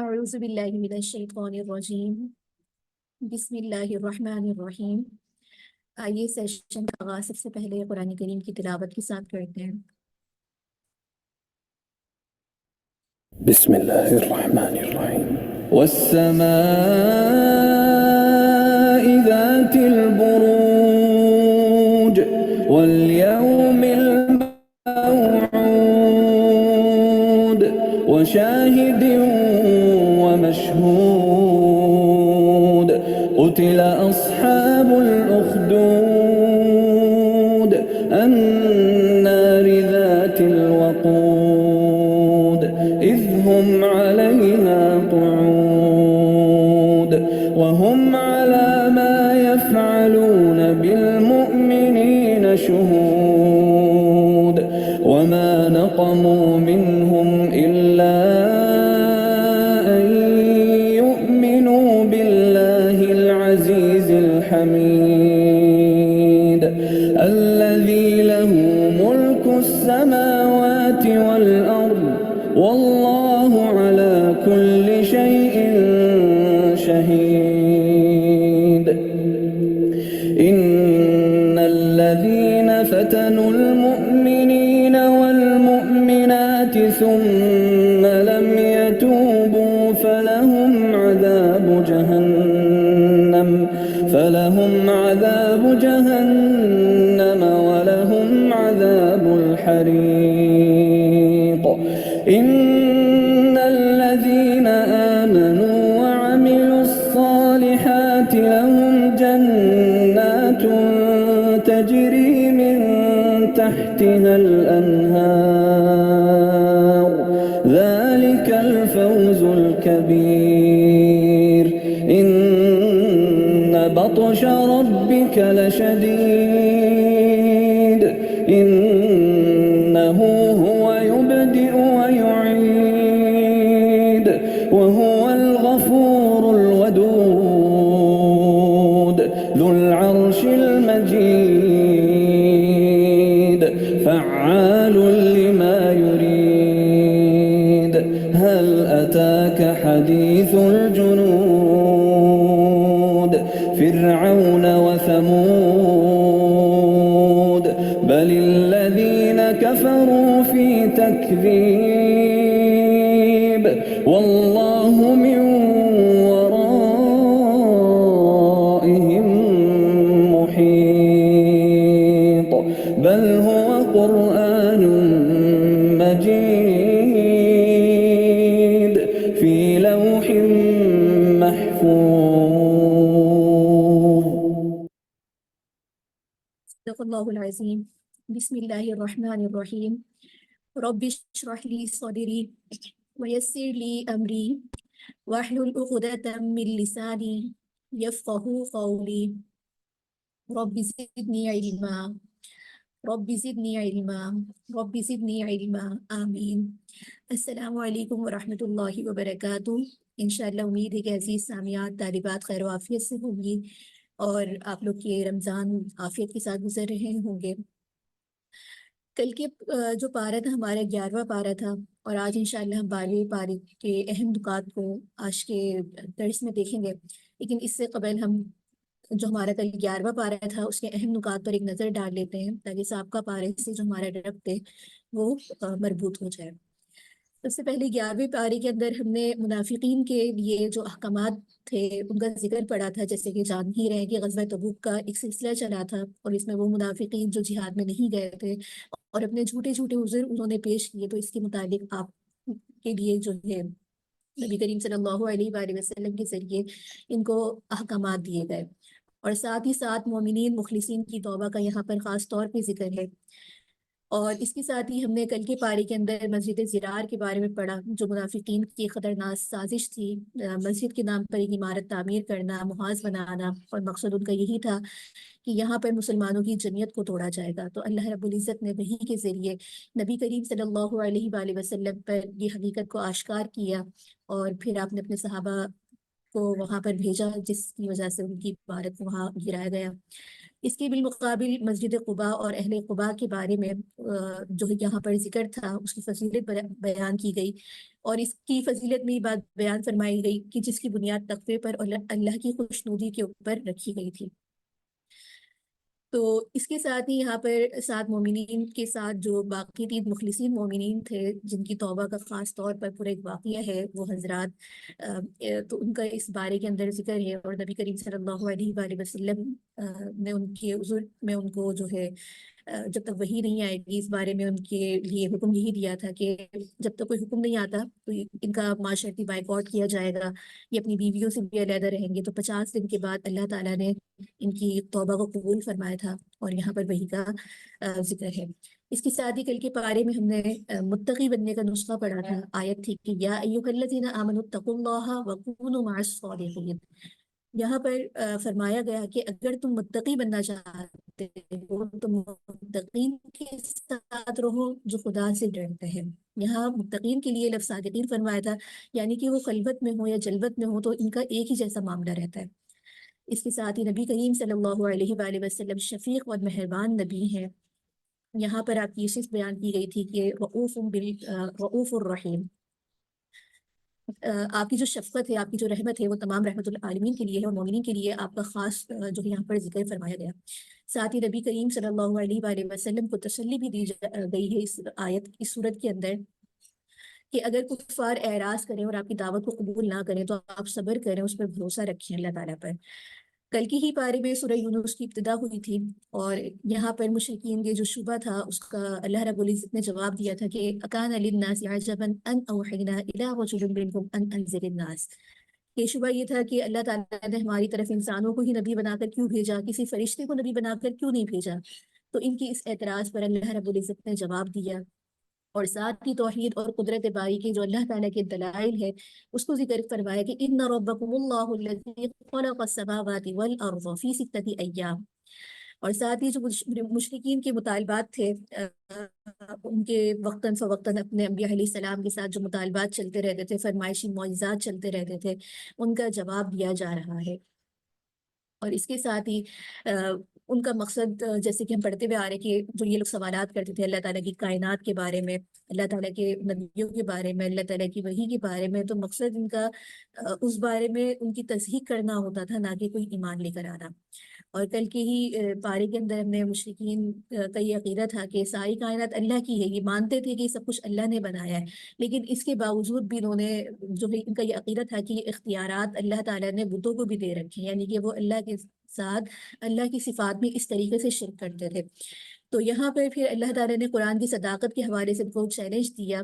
اعوذ باللہ من الشیطان الرجیم بسم اللہ الرحمن الرحیم۔ آئیے سیشن کا آغاز سب سے پہلے قرآن کریم کی تلاوت کے ساتھ کرتے ہیں۔ بسم اللہ الرحمن الرحیم والسماء ذات البروج والیوم الموعود وشاہد ومشہود قتل اصحاب الاخدود النار ذات الوقود إذ هم عليها قعود وهم على ما يفعلون بالمؤمنين شهود وما نقموا منهم إلا أن يؤمنوا بالله العزيز الحميد الذي له ملك السماوات والأرض والله على كل شيء شهيد إن الذين فتنوا المؤمنين والمؤمنات ثم لم يتوبوا فلهم عذاب جهنم ولهم عذاب الحريق إن الذين آمنوا وعملوا الصالحات لهم جنات تجري من تحتها الأنهار ذلك الفوز الكبير إن بطش ربك لشديد إنه هو يبدئ ويعيد وهو الغفور الودود ذو العرش المجيد فعال لما يريد هل أتاك حديث الجنود فرعون وثمود بل الذين كفروا في تكذيب والله من ورائهم محيط بل هو قرآن مجيد في لوح محفوظ صدق اللہ العظیم۔ بسم اللہ الرحمن الرحیم۔ رب اشرح لی صدری ویسر لی امری واحلل عقدۃ من لسانی یفقہوا قولی رب زدنی علما رب زدنی علما رب زدنی علما آمین۔ السلام علیکم ورحمۃ اللہ وبرکاتہ۔ انشاءاللہ امید ہے کہ عزیز سامعات طالبات خیر و عافیت سے ہوں گی اور آپ لوگ کے رمضان عافیت کے ساتھ گزر رہے ہوں گے۔ کل کے جو پارہ تھا ہمارا 11واں پارہ تھا، اور آج انشاءاللہ ہم 12ویں پارے کے اہم نکات کو آج کے درس میں دیکھیں گے۔ لیکن اس سے قبل ہم جو ہمارا کل 11واں پارہ تھا اس کے اہم نکات پر ایک نظر ڈال لیتے ہیں تاکہ سابقہ پارے سے جو ہمارا ربط ہے وہ مربوط ہو جائے۔ سب سے پہلے 11ویں پارے کے اندر ہم نے منافقین کے لیے جو احکامات تھے ان کا ذکر پڑا تھا، جیسے کہ جان ہی رہے کہ غزوہ تبوک کا ایک سلسلہ چلا تھا، اور اس میں وہ منافقین جو جہاد میں نہیں گئے تھے اور اپنے جھوٹے عذر انہوں نے پیش کیے، تو اس کے متعلق آپ کے لیے جو ہے نبی کریم صلی اللہ علیہ وآلہ وسلم کے ذریعے ان کو احکامات دیے گئے، اور ساتھ ہی ساتھ مومنین مخلصین کی توبہ کا یہاں پر خاص طور پہ ذکر ہے۔ اور اس کے ساتھ ہی ہم نے کل کے پارے کے اندر مسجد زرار کے بارے میں پڑھا، جو منافقین کی خطرناک سازش تھی، مسجد کے نام پر ایک عمارت تعمیر کرنا، محاذ بنانا، اور مقصد ان کا یہی تھا کہ یہاں پر مسلمانوں کی جمعیت کو توڑا جائے گا۔ تو اللہ رب العزت نے وحی کے ذریعے نبی کریم صلی اللہ علیہ وآلہ وسلم پر یہ حقیقت کو آشکار کیا، اور پھر آپ نے اپنے صحابہ کو وہاں پر بھیجا، جس کی وجہ سے ان کی عبادت کو وہاں گرایا گیا۔ اس کے بالمقابل مسجد قباء اور اہل قباء کے بارے میں جو یہاں پر ذکر تھا، اس کی فضیلت بیان کی گئی، اور اس کی فضیلت میں یہ بات بیان فرمائی گئی کہ جس کی بنیاد تقوی پر اور اللہ کی خوشنودی کے اوپر رکھی گئی تھی۔ تو اس کے ساتھ ہی یہاں پر سات مومنین کے ساتھ جو باقی 3 مخلصین مومنین تھے، جن کی توبہ کا خاص طور پر پورا ایک واقعہ ہے، وہ حضرات تو ان کا اس بارے کے اندر ذکر ہے، اور نبی کریم صلی اللہ علیہ وآلہ وسلم نے ان کے عذر میں ان کو جو ہے جب تک وحی نہیں آئے گی اس بارے میں ان کے لیے حکم یہی دیا تھا کہ جب تک کوئی حکم نہیں آتا تو ان کا معاشرتی بائیکاٹ کیا جائے گا، یہ اپنی بیویوں سے بھی علیحدہ رہیں گے۔ تو 50 دن کے بعد اللہ تعالیٰ نے ان کی توبہ کو قبول فرمایا تھا، اور یہاں پر وحی کا ذکر ہے۔ اس کی ساتھ ہی کل کے پارے میں ہم نے متقی بننے کا نسخہ پڑھا تھا، آیت تھی کہ یا ایھا الذین آمنوا اتقوا اللہ وکونوا مع الصادقین۔ یہاں پر فرمایا گیا کہ اگر تم متقی بننا چاہتے ہو تو متقین کے ساتھ رہو جو خدا سے ڈرتے ہیں۔ یہاں متقین کے لیے لفظ صادقین فرمایا تھا، یعنی کہ وہ خلوت میں ہو یا جلوت میں ہو تو ان کا ایک ہی جیسا معاملہ رہتا ہے۔ اس کے ساتھ ہی نبی کریم صلی اللہ علیہ وآلہ وسلم شفیق اور مہربان نبی ہیں۔ یہاں پر آپ کی صفت بیان کی گئی تھی کہ رؤوف الرحیم۔ آپ کی جو شفقت ہے، آپ کی جو رحمت ہے، وہ تمام رحمت العالمین کے لیے ہے، اور مومنین کے لیے آپ کا خاص جو ہے یہاں پر ذکر فرمایا گیا۔ ساتھ ہی نبی کریم صلی اللہ علیہ وآلہ وسلم کو تسلی بھی دی گئی ہے اس آیت اس صورت کے اندر کہ اگر کفار اعراض کریں اور آپ کی دعوت کو قبول نہ کریں تو آپ صبر کریں، اس پر بھروسہ رکھیں اللہ تعالیٰ پر۔ کل کی ہی پارے میں سورہ یونس کی ابتدا ہوئی تھی، اور یہاں پر مشرکین کے جو شبہ تھا اس کا اللہ رب العزت نے جواب دیا تھا کہ اکان للناس عجبا ان اوحینا الی رجل منهم ان انذر الناس۔ یہ شبہ یہ تھا کہ اللہ تعالیٰ نے ہماری طرف انسانوں کو ہی نبی بنا کر کیوں بھیجا، کسی فرشتے کو نبی بنا کر کیوں نہیں بھیجا؟ تو ان کی اس اعتراض پر اللہ رب العزت نے جواب دیا، اور ساتھ ہی توحید اور قدرت باری کے جو اللہ تعالیٰ کے دلائل ہے اس کو ذکر فرمایا کہ ان ربکم اللہ الذی خلق السماوات والارض فی ستۃ ایام۔ اور ساتھ ہی جو مشرکین کے مطالبات تھے، ان کے وقتاً فوقتاً اپنے انبیاء علیہ السلام کے ساتھ جو مطالبات چلتے رہتے تھے، فرمائشی معجزات چلتے رہتے تھے، ان کا جواب دیا جا رہا ہے۔ اور اس کے ساتھ ہی ان کا مقصد جیسے کہ ہم پڑھتے ہوئے آ رہے کہ جو یہ لوگ سوالات کرتے تھے اللہ تعالیٰ کی کائنات کے بارے میں، اللہ تعالیٰ کے نبیوں کے بارے میں، اللہ تعالیٰ کی وحی کے بارے میں، تو مقصد ان کا اس بارے میں ان کی تصحیح کرنا ہوتا تھا، نہ کہ کوئی ایمان لے کر آنا۔ اور کل کے ہی پارے کے اندر ہم نے مشرکین کا یہ عقیدہ تھا کہ ساری کائنات اللہ کی ہے، یہ مانتے تھے کہ سب کچھ اللہ نے بنایا ہے، لیکن اس کے باوجود بھی انہوں نے جو ہے ان کا یہ عقیدہ تھا کہ یہ اختیارات اللہ تعالیٰ نے بتوں کو بھی دے رکھے ہیں، یعنی کہ وہ اللہ کے ساتھ اللہ کی صفات میں اس طریقے سے شرک کرتے تھے۔ تو یہاں پر پھر اللہ تعالیٰ نے قرآن کی صداقت کے حوالے سے ان کو چیلنج دیا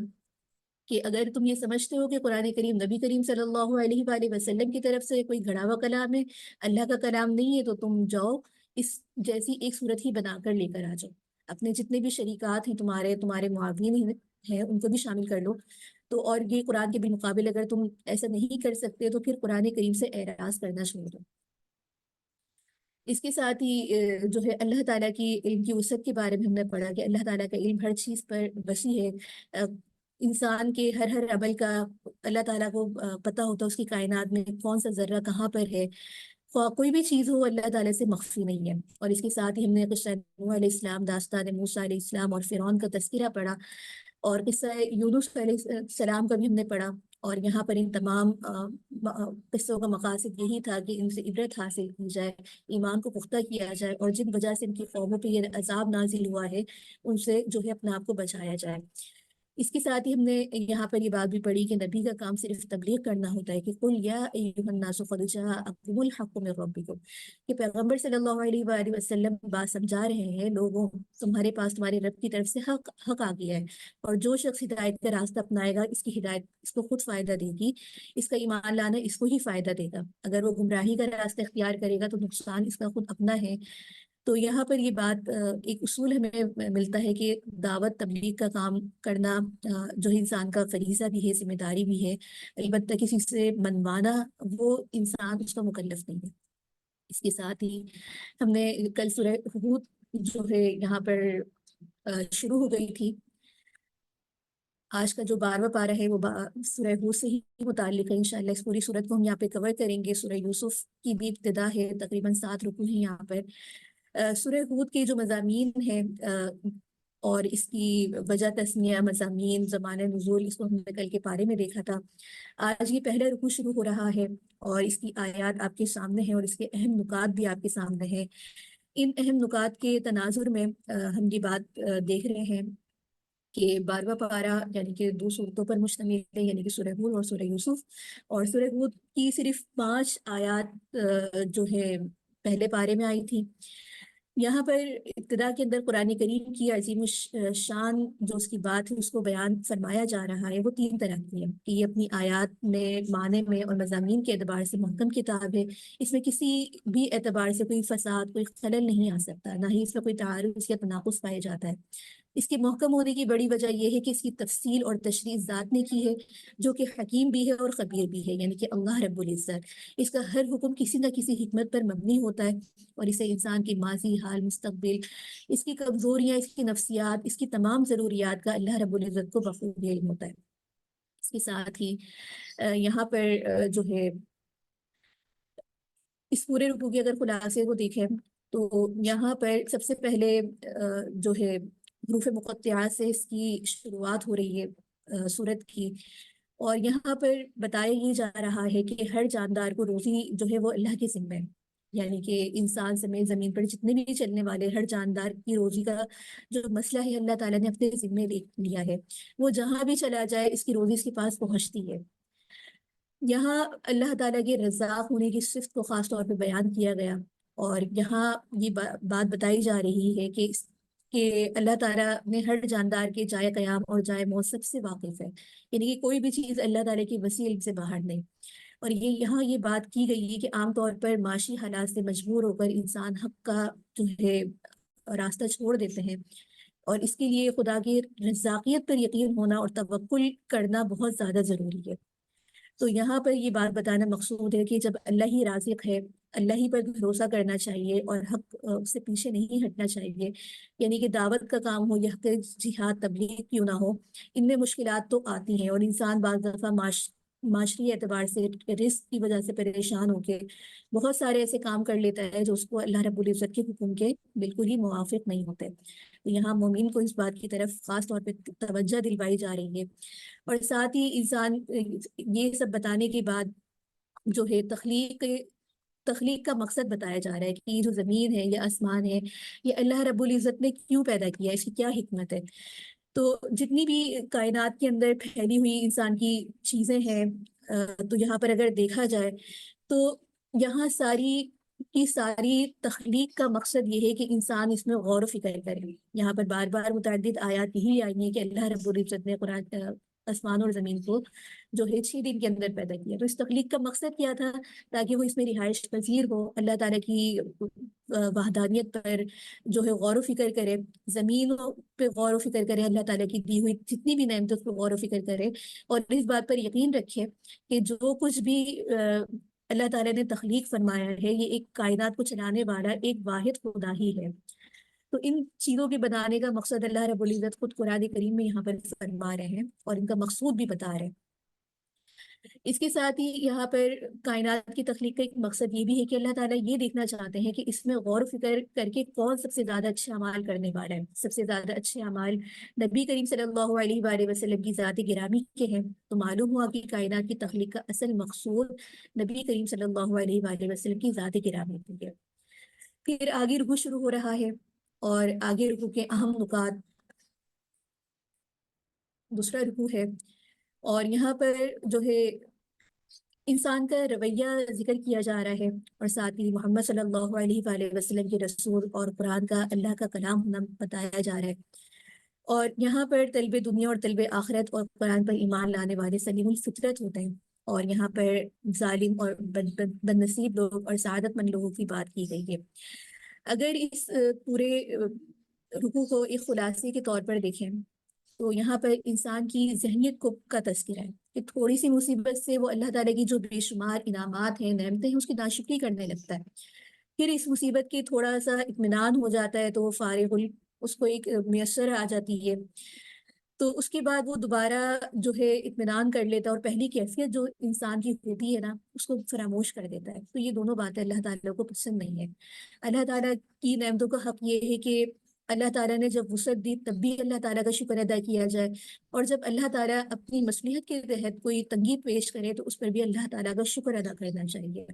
کہ اگر تم یہ سمجھتے ہو کہ قرآن کریم نبی کریم صلی اللہ علیہ وآلہ وسلم کی طرف سے کوئی گھڑا ہوا کلام ہے، اللہ کا کلام نہیں ہے، تو تم جاؤ اس جیسی ایک صورت ہی بنا کر لے کر آ جاؤ، اپنے جتنے بھی شریکات ہیں، تمہارے معاون ہیں، ان کو بھی شامل کر لو۔ تو اور یہ قرآن کے بالمقابل اگر تم ایسا نہیں کر سکتے تو پھر قرآن کریم سے اعراض کرنا چھوڑ دو۔ اس کے ساتھ ہی جو ہے اللہ تعالیٰ کی علم کی وسعت کے بارے میں ہم نے پڑھا کہ اللہ تعالیٰ کا علم ہر چیز پر وسیع ہے، انسان کے ہر عمل کا اللہ تعالیٰ کو پتہ ہوتا ہے، اس کی کائنات میں کون سا ذرہ کہاں پر ہے، کوئی بھی چیز ہو اللہ تعالیٰ سے مخفی نہیں ہے۔ اور اس کے ساتھ ہی ہم نے قصہ نوح علیہ السلام، داستان موسیٰ علیہ السلام اور فرعون کا تذکرہ پڑھا، اور قصہ یونس علیہ السلام کا بھی ہم نے پڑھا، اور یہاں پر ان تمام قصوں کا مقاصد یہی تھا کہ ان سے عبرت حاصل کی جائے، ایمان کو پختہ کیا جائے، اور جن وجہ سے ان کی قوموں پہ یہ عذاب نازل ہوا ہے ان سے جو ہے اپنے آپ کو بچایا جائے۔ اس کے ساتھ ہی ہم نے یہاں پر یہ بات بھی پڑھی کہ نبی کا کام صرف تبلیغ کرنا ہوتا ہے کہ قل یا ایھا الناس قد جاءکم الحق من ربکم، کہ پیغمبر صلی اللہ علیہ وآلہ وسلم بات سمجھا رہے ہیں لوگوں، تمہارے پاس تمہارے رب کی طرف سے حق آ گیا ہے، اور جو شخص ہدایت کا راستہ اپنائے گا اس کی ہدایت اس کو خود فائدہ دے گی، اس کا ایمان لانا اس کو ہی فائدہ دے گا، اگر وہ گمراہی کا راستہ اختیار کرے گا تو نقصان اس کا خود اپنا ہے۔ تو یہاں پر یہ بات ایک اصول ہمیں ملتا ہے کہ دعوت تبلیغ کا کام کرنا جو انسان کا فریضہ بھی ہے، ذمہ داری بھی ہے، البتہ کسی سے منوانا وہ انسان اس کا مکلف نہیں ہے۔ اس کے ساتھ ہی ہم نے کل سورہ ہود جو ہے یہاں پر شروع ہو گئی تھی، آج کا جو 12واں پارہ ہے وہ سورہ ہود سے ہی متعلق ہے انشاءاللہ۔ اس پوری صورت کو ہم یہاں پہ کور کریں گے۔ سورہ یوسف کی بھی ابتدا ہے، تقریباً 7 رکوع ہیں یہاں پر۔ سورہ ہود کے جو مضامین ہیں اور اس کی وجہ تسمیہ، مضامین، زمان نزول، اس کو ہم نے کل کے پارے میں دیکھا تھا۔ آج یہ پہلا رکوع شروع ہو رہا ہے اور اس کی آیات آپ کے سامنے ہیں اور اس کے اہم نکات بھی آپ کے سامنے ہیں۔ ان اہم نکات کے تناظر میں ہم یہ بات دیکھ رہے ہیں کہ 12واں پارہ یعنی کہ 2 صورتوں پر مشتمل ہے، یعنی کہ سورہ ہود اور سورہ یوسف۔ اور سورہ ہود کی صرف 5 آیات جو ہے پہلے پارے میں آئی تھی۔ یہاں پر ابتدا کے اندر قرآن کریم کی عظیم شان جو اس کی بات ہے اس کو بیان فرمایا جا رہا ہے، وہ 3 طرح کی ہے کہ یہ اپنی آیات میں، معنی میں اور مضامین کے اعتبار سے محکم کتاب ہے۔ اس میں کسی بھی اعتبار سے کوئی فساد، کوئی خلل نہیں آ سکتا، نہ ہی اس میں کوئی تعارض یا تناقض پایا جاتا ہے۔ اس کے محکم ہونے کی بڑی وجہ یہ ہے کہ اس کی تفصیل اور تشریح ذات نے کی ہے، جو کہ حکیم بھی ہے اور خبیر بھی ہے، یعنی کہ اللہ رب العزت۔ اس کا ہر حکم کسی نہ کسی حکمت پر مبنی ہوتا ہے اور اسے انسان کی ماضی، حال، مستقبل، اس کی کمزوریاں، اس کی نفسیات، اس کی تمام ضروریات کا اللہ رب العزت کو بخوبی علم ہوتا ہے۔ اس کے ساتھ ہی یہاں پر جو ہے اس پورے رکوع کے اگر خلاصے کو دیکھیں تو یہاں پر سب سے پہلے جو ہے حروف مقطعات سے اس کی شروعات ہو رہی ہے سورت کی، اور یہاں پر بتایا یہ جا رہا ہے کہ ہر جاندار کو روزی جو ہے وہ اللہ کے ذمہ ہے، یعنی کہ انسان سمیت زمین پر جتنے بھی چلنے والے ہر جاندار کی روزی کا جو مسئلہ ہے اللہ تعالیٰ نے اپنے ذمہ لیا ہے۔ وہ جہاں بھی چلا جائے اس کی روزی اس کے پاس پہنچتی ہے۔ یہاں اللہ تعالیٰ کے رزاق ہونے کی صفت کو خاص طور پہ بیان کیا گیا، اور یہاں یہ بات بتائی جا رہی ہے کہ اللہ تعالیٰ نے ہر جاندار کے جائے قیام اور جائے موت سب سے واقف ہے، یعنی کہ کوئی بھی چیز اللہ تعالیٰ کی وسیع علم سے باہر نہیں۔ اور یہاں یہ بات کی گئی ہے کہ عام طور پر معاشی حالات سے مجبور ہو کر انسان حق کا جو ہے راستہ چھوڑ دیتے ہیں، اور اس کے لیے خدا کی رزاقیت پر یقین ہونا اور توکل کرنا بہت زیادہ ضروری ہے۔ تو یہاں پر یہ بات بتانا مقصود ہے کہ جب اللہ ہی رازق ہے، اللہ ہی پر بھروسہ کرنا چاہیے اور حق اس سے پیچھے نہیں ہٹنا چاہیے، یعنی کہ دعوت کا کام ہو یا جہاد تبلیغ کیوں نہ ہو، ان میں مشکلات تو آتی ہیں اور انسان بعض دفعہ معاشری اعتبار سے رزق کی وجہ سے پریشان ہو کے بہت سارے ایسے کام کر لیتا ہے جو اس کو اللہ رب العزت کے حکم کے بالکل ہی موافق نہیں ہوتے۔ تو یہاں مومن کو اس بات کی طرف خاص طور پہ توجہ دلوائی جا رہی ہے، اور ساتھ ہی انسان یہ سب بتانے کے بعد جو ہے تخلیق کا مقصد بتایا جا رہا ہے کہ یہ جو زمین ہے یا آسمان ہے یہ اللہ رب العزت نے کیوں پیدا کیا ہے، اس کی کیا حکمت ہے۔ تو جتنی بھی کائنات کے اندر پھیلی ہوئی انسان کی چیزیں ہیں تو یہاں پر اگر دیکھا جائے تو یہاں ساری کی ساری تخلیق کا مقصد یہ ہے کہ انسان اس میں غور و فکر کرے۔ یہاں پر بار بار متعدد آیات یہی آئی ہیں کہ اللہ رب العزت نے قرآن آسمان اور زمین کو جو ہے 6 دن کے اندر پیدا کیا۔ تو اس تخلیق کا مقصد کیا تھا؟ تاکہ وہ اس میں رہائش پذیر ہو، اللہ تعالیٰ کی وحدانیت پر جو ہے غور و فکر کرے، زمین پہ غور و فکر کرے، اللہ تعالیٰ کی دی ہوئی جتنی بھی نعمتوں پہ غور و فکر کرے، اور اس بات پر یقین رکھے کہ جو کچھ بھی اللہ تعالیٰ نے تخلیق فرمایا ہے یہ ایک کائنات کو چلانے والا ایک واحد خدا ہی ہے۔ تو ان چیزوں کے بنانے کا مقصد اللہ رب العزت خود قرآن کریم میں یہاں پر فرما رہے ہیں اور ان کا مقصود بھی بتا رہے ہیں۔ اس کے ساتھ ہی یہاں پر کائنات کی تخلیق کا ایک مقصد یہ بھی ہے کہ اللہ تعالیٰ یہ دیکھنا چاہتے ہیں کہ اس میں غور و فکر کر کے کون سب سے زیادہ اچھے اعمال کرنے والا ہے۔ سب سے زیادہ اچھے اعمال نبی کریم صلی اللہ علیہ وآلہ وسلم کی ذات گرامی کے ہیں۔ تو معلوم ہوا کہ کائنات کی تخلیق کا اصل مقصود نبی کریم صلی اللہ علیہ وآلہ وسلم کی ذات گرامی کی ہے۔ پھر آگے رکوع شروع ہو رہا ہے اور آگے رکوع کے اہم نکات، دوسرا رکوع ہے، اور یہاں پر جو ہے انسان کا رویہ ذکر کیا جا رہا ہے، اور ساتھ ہی محمد صلی اللہ علیہ وآلہ وسلم کے رسول اور قرآن کا اللہ کا کلام ہونا بتایا جا رہا ہے۔ اور یہاں پر طلب دنیا اور طلب آخرت اور قرآن پر ایمان لانے والے سلیم الفطرت ہوتے ہیں، اور یہاں پر ظالم اور بد نصیب لوگ اور سعادت مند لوگوں کی بات کی گئی ہے۔ اگر اس پورے رکوع کو ایک خلاصے کے طور پر دیکھیں تو یہاں پر انسان کی ذہنیت کا تذکرہ ہے کہ تھوڑی سی مصیبت سے وہ اللہ تعالیٰ کی جو بے شمار انعامات ہیں، نعمتیں ہیں، اس کی ناشکری کرنے لگتا ہے۔ پھر اس مصیبت کے تھوڑا سا اطمینان ہو جاتا ہے تو وہ اس کو ایک میسر آ جاتی ہے تو اس کے بعد وہ دوبارہ جو ہے اطمینان کر لیتا ہے، اور پہلی کیفیت جو انسان کی ہوتی ہے نا اس کو فراموش کر دیتا ہے۔ تو یہ دونوں باتیں اللہ تعالیٰ کو پسند نہیں ہے۔ اللہ تعالیٰ کی نعمتوں کا حق یہ ہے کہ اللہ تعالیٰ نے جب وسعت دی تب بھی اللہ تعالیٰ کا شکر ادا کیا جائے، اور جب اللہ تعالیٰ اپنی مصلحت کے تحت کوئی تنگی پیش کرے تو اس پر بھی اللہ تعالیٰ کا شکر ادا کرنا چاہیے۔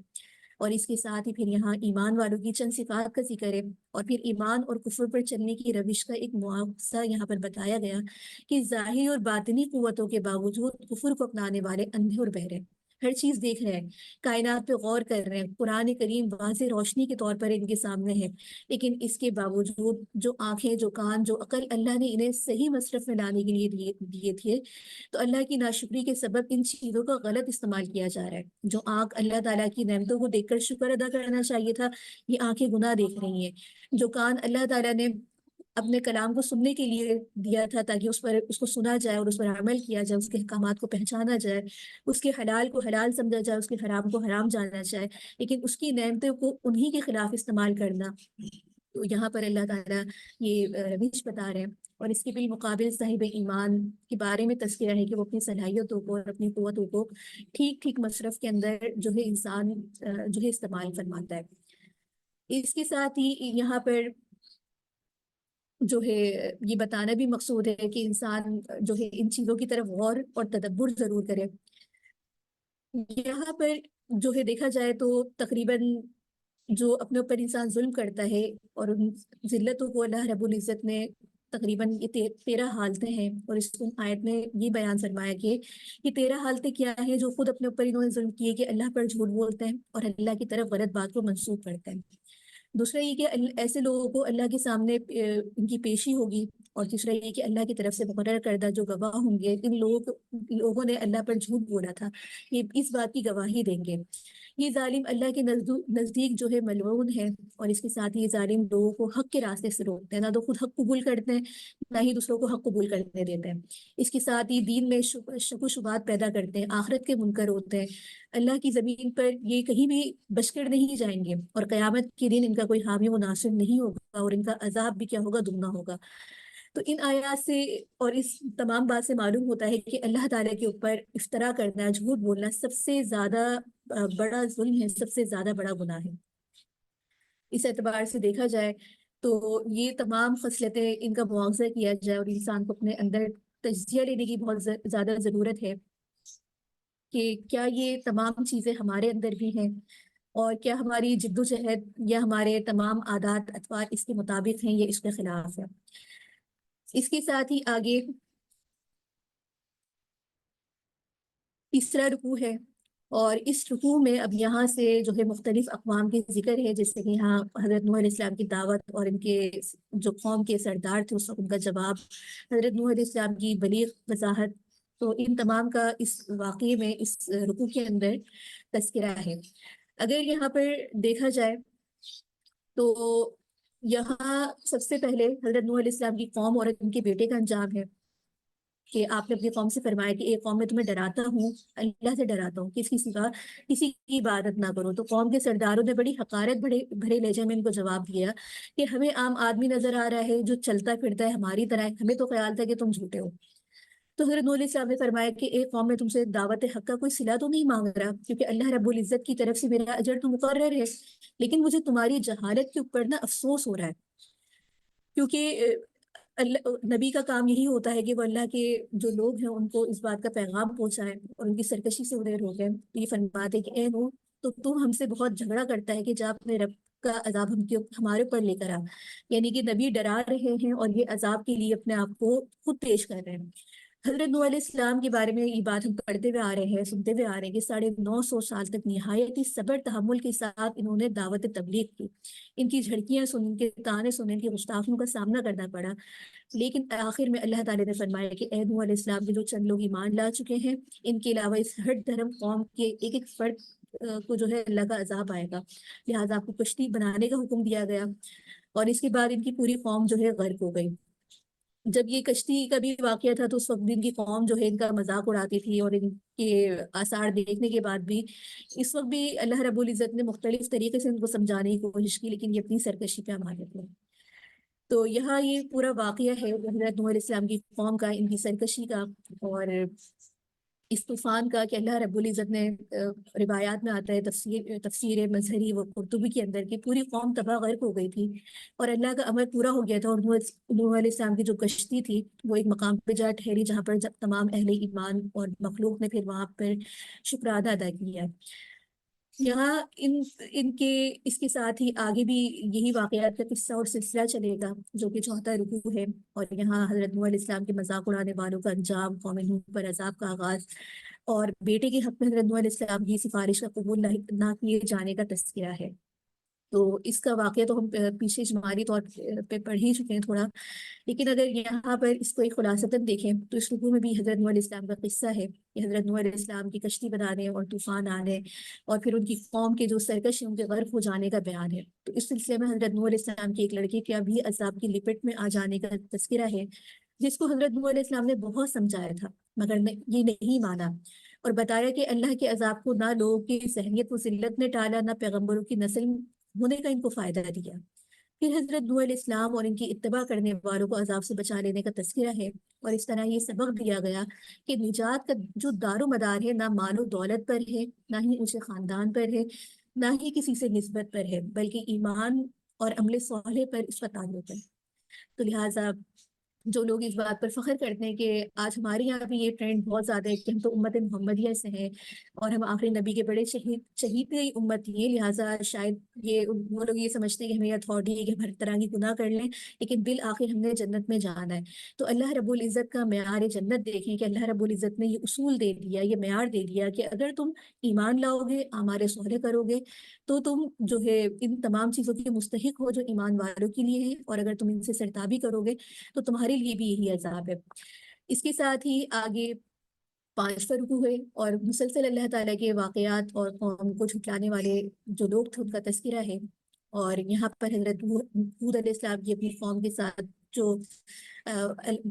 اور اس کے ساتھ ہی پھر یہاں ایمان والوں کی چند صفات کا ذکر ہے، اور پھر ایمان اور کفر پر چلنے کی روش کا ایک معاوضہ یہاں پر بتایا گیا کہ ظاہری اور باطنی قوتوں کے باوجود کفر کو اپنانے والے اندھے اور بہرے، ہر چیز دیکھ رہے ہیں، کائنات پہ غور کر رہے ہیں، قرآن کریم واضح روشنی کے طور پر ان کے سامنے ہے، لیکن اس کے باوجود جو آنکھیں، جو کان، جو عقل اللہ نے انہیں صحیح مصرف میں لانے کے لیے دیے تھے، تو اللہ کی ناشکری کے سبب ان چیزوں کا غلط استعمال کیا جا رہا ہے۔ جو آنکھ اللہ تعالیٰ کی نعمتوں کو دیکھ کر شکر ادا کرنا چاہیے تھا، یہ آنکھیں گناہ دیکھ رہی ہیں۔ جو کان اللہ تعالیٰ نے اپنے کلام کو سننے کے لیے دیا تھا تاکہ اس کو سنا جائے اور اس پر عمل کیا جائے، اس کے احکامات کو پہچانا جائے، اس کے حلال کو حلال سمجھا جائے، اس کے حرام کو حرام جانا جائے، لیکن اس کی نعمتوں کو انہی کے خلاف استعمال کرنا، تو یہاں پر اللہ تعالیٰ یہ روش بتا رہے ہیں۔ اور اس کے بالمقابل صاحب ایمان کے بارے میں تذکرہ ہے کہ وہ اپنی صلاحیتوں کو اور اپنی قوتوں کو ٹھیک ٹھیک مصرف کے اندر جو ہے انسان جو ہے استعمال فرماتا ہے۔ اس کے ساتھ ہی یہاں پر جو ہے یہ بتانا بھی مقصود ہے کہ انسان جو ہے ان چیزوں کی طرف غور اور تدبر ضرور کرے۔ یہاں پر جو ہے دیکھا جائے تو تقریباً جو اپنے اوپر انسان ظلم کرتا ہے اور ان ذلتوں کو اللہ رب العزت نے تقریباً یہ 13 حالتیں ہیں، اور اس آیت میں یہ بیان فرمایا کہ یہ 13 حالتیں کیا ہیں جو خود اپنے اوپر انہوں نے ظلم کیے کہ اللہ پر جھوٹ بولتے ہیں اور اللہ کی طرف غلط بات کو منسوخ کرتے ہیں۔ دوسرا یہ کہ ایسے لوگوں کو اللہ کے سامنے ان کی پیشی ہوگی، اور تیسرا یہ کہ اللہ کی طرف سے مقرر کردہ جو گواہ ہوں گے، ان لوگوں نے اللہ پر جھوٹ بولا تھا، یہ اس بات کی گواہی دیں گے۔ یہ ظالم اللہ کے نزدیک جو ہے ملعون ہے، اور اس کے ساتھ یہ ظالم لوگوں کو حق کے راستے سے روکتے ہیں، نہ تو خود حق قبول کرتے ہیں نہ ہی دوسروں کو حق قبول کرنے دیتے ہیں۔ اس کے ساتھ ہی دین میں شک و شبہات پیدا کرتے ہیں، آخرت کے منکر ہوتے ہیں، اللہ کی زمین پر یہ کہیں بھی بچ کر نہیں جائیں گے، اور قیامت کے دن ان کا کوئی حامی و ناصر نہیں ہوگا، اور ان کا عذاب بھی کیا ہوگا، دگنا ہوگا۔ تو ان آیات سے اور اس تمام بات سے معلوم ہوتا ہے کہ اللہ تعالیٰ کے اوپر افطرا کرنا، جھوٹ بولنا سب سے زیادہ بڑا ظلم ہے، سب سے زیادہ بڑا گناہ ہے۔ اس اعتبار سے دیکھا جائے تو یہ تمام خصلتیں ان کا مواخذہ کیا جائے، اور انسان کو اپنے اندر تجزیہ لینے کی بہت زیادہ ضرورت ہے کہ کیا یہ تمام چیزیں ہمارے اندر بھی ہیں، اور کیا ہماری جد و جہد یا ہمارے تمام عادات اطوار اس کے مطابق ہیں یا اس کے خلاف ہے۔ اس کے ساتھ ہی آگے تیسرا رکوع ہے، اور اس رکوع میں اب یہاں سے جو ہے مختلف اقوام کے ذکر ہے، جیسے کہ یہاں حضرت نوح علیہ السلام کی دعوت اور ان کے جو قوم کے سردار تھے اس وقت ان کا جواب، حضرت نوح علیہ السلام کی بلیغ وضاحت، تو ان تمام کا اس واقعے میں اس رکوع کے اندر تذکرہ ہے۔ اگر یہاں پر دیکھا جائے تو یہاں سب سے پہلے حضرت نوح علیہ السلام کی قوم اور ان کے بیٹے کا انجام ہے کہ آپ نے اپنی قوم سے فرمایا کہ ایک قوم میں تمہیں ڈراتا ہوں، اللہ سے ڈراتا ہوں کہ کسی کی عبادت نہ کرو۔ تو قوم کے سرداروں نے بڑی حقارت بھرے لہجے میں ان کو جواب دیا کہ ہمیں عام آدمی نظر آ رہا ہے جو چلتا پھرتا ہے ہماری طرح، ہمیں تو خیال تھا کہ تم جھوٹے ہو۔ تو حضرت نوح علیہ السلام نے فرمایا کہ ایک قوم میں تم سے دعوت حق کا کوئی صلہ تو نہیں مانگ رہا، کیونکہ اللہ رب العزت کی طرف سے میرا اجر تو مقرر ہے، لیکن مجھے تمہاری جہالت کے اوپر نا افسوس ہو رہا ہے، کیونکہ نبی کا کام یہی ہوتا ہے کہ وہ اللہ کے جو لوگ ہیں ان کو اس بات کا پیغام پہنچائیں، اور ان کی سرکشی سے ادھر ہو گئے۔ یہ فرماتے کہ اے نوح، تو تم ہم سے بہت جھگڑا کرتا ہے کہ جا اپنے رب کا عذاب ہمارے اوپر لے کر آ، یعنی کہ نبی ڈرا رہے ہیں اور یہ عذاب کے لیے اپنے آپ کو خود پیش کر رہے ہیں۔ حضرت نوح علیہ السلام کے بارے میں یہ بات ہم پڑھتے ہوئے آ رہے ہیں، سنتے ہوئے آ رہے ہیں کہ 950 سال تک نہایت ہی صبر تحمل کے ساتھ انہوں نے دعوت تبلیغ کی۔ ان کی جھڑکیاں سن، ان کے تانے سن، ان کی گستاخیوں کا سامنا کرنا پڑا، لیکن آخر میں اللہ تعالیٰ نے فرمایا کہ اے نوح علیہ السلام کے جو چند لوگ ایمان لا چکے ہیں، ان کے علاوہ اس ہر دھرم قوم کے ایک ایک فرد کو جو ہے اللہ کا عذاب آئے گا، لہٰذا آپ کو کشتی بنانے کا حکم دیا گیا، اور اس کے بعد ان کی پوری قوم جو ہے غرق ہو گئی۔ جب یہ کشتی کا بھی واقعہ تھا تو اس وقت بھی ان کی قوم جو ہے ان کا مذاق اڑاتی تھی، اور ان کے آثار دیکھنے کے بعد بھی اس وقت بھی اللہ رب العزت نے مختلف طریقے سے ان کو سمجھانے کی کوشش کی، لیکن یہ اپنی سرکشی پہ ہمارے تھے۔ تو یہاں یہ پورا واقعہ ہے حضرت نوح علیہ السلام کی قوم کا، ان کی سرکشی کا اور اس طوفان کا، کہ اللہ رب العزت نے روایات میں آتا ہے، تفسیر مظہری و قرطبی کے اندر، کہ پوری قوم تباہ غرق ہو گئی تھی اور اللہ کا امر پورا ہو گیا تھا، اور نوح علیہ السلام کی جو کشتی تھی وہ ایک مقام پہ جا ٹھہری جہاں پر جب تمام اہل ایمان اور مخلوق نے پھر وہاں پر شکرانہ ادا کیا۔ یہاں ان کے اس کے ساتھ ہی آگے بھی یہی واقعات کا قصہ اور سلسلہ چلے گا، جو کہ 4واں رکوع ہے، اور یہاں حضرت نوح علیہ السلام کے مذاق اڑانے والوں کا انجام، قوم نوح پر عذاب کا آغاز، اور بیٹے کے حق میں حضرت نوح علیہ السلام کی سفارش کا قبول نہ کیے جانے کا تذکرہ ہے۔ تو اس کا واقعہ تو ہم پیچھے شماری طور پہ پڑھ ہی چکے ہیں تھوڑا، لیکن اگر یہاں پر اس کو ایک خلاصتاً دیکھیں تو اس رکوع میں بھی حضرت نوح علیہ السلام کا قصہ ہے کہ حضرت نوح علیہ السلام کی کشتی بنانے اور طوفان آنے اور پھر ان کی قوم کے جو سرکش ہیں ان کے غرق ہو جانے کا بیان ہے۔ تو اس سلسلے میں حضرت نوح علیہ السلام کے ایک لڑکے کے بھی عذاب کی لپٹ میں آ جانے کا تذکرہ ہے، جس کو حضرت نوح علیہ السلام نے بہت سمجھایا تھا مگر یہ نہیں مانا، اور بتایا کہ اللہ کے عذاب کو نہ لوگوں کی ذہنیت و ذلت نے ٹالا، نہ پیغمبروں کی نسل ہونے کا ان کو فائدہ دیا۔ پھر حضرت نوح علیہ السلام اور ان کی اتباع کرنے والوں کو عذاب سے بچا لینے کا تذکرہ ہے، اور اس طرح یہ سبق دیا گیا کہ نجات کا جو دار و مدار ہے نہ مال و دولت پر ہے، نہ ہی اونچے خاندان پر ہے، نہ ہی کسی سے نسبت پر ہے، بلکہ ایمان اور عمل صالح پر اس کا تعلق ہے۔ تو لہٰذا جو لوگ اس بات پر فخر کرتے ہیں کہ آج ہمارے یہاں بھی یہ ٹرینڈ بہت زیادہ ہے کہ ہم تو امت محمدیہ سے ہیں اور ہم آخری نبی کے بڑے شہید امت ہیں، لہٰذا شاید وہ لوگ یہ سمجھتے ہیں کہ ہمیں اتھارٹی ہے کہ ہم ہر طرح کی گناہ کر لیں لیکن بالآخر ہم نے جنت میں جانا ہے۔ تو اللہ رب العزت کا معیار جنت دیکھیں کہ اللہ رب العزت نے یہ اصول دے دیا، یہ معیار دے دیا کہ اگر تم ایمان لاؤ گے، اعمال صالح کرو گے، تو تم جو ہے ان تمام چیزوں کے مستحق ہو جو ایمان والوں کے لیے ہے، اور اگر تم ان سے سرتابی کرو گے تو تمہارے لیے بھی یہی عذاب ہے۔ اس کے ساتھ ہی آگے 5واں رکوع ہے اور مسلسل اللہ تعالیٰ کے واقعات اور قوم کو جھٹلانے والے جو لوگ تھے ان کا تذکرہ ہے، اور یہاں پر حضرت ہود علیہ السلام کی اپنی قوم کے ساتھ جو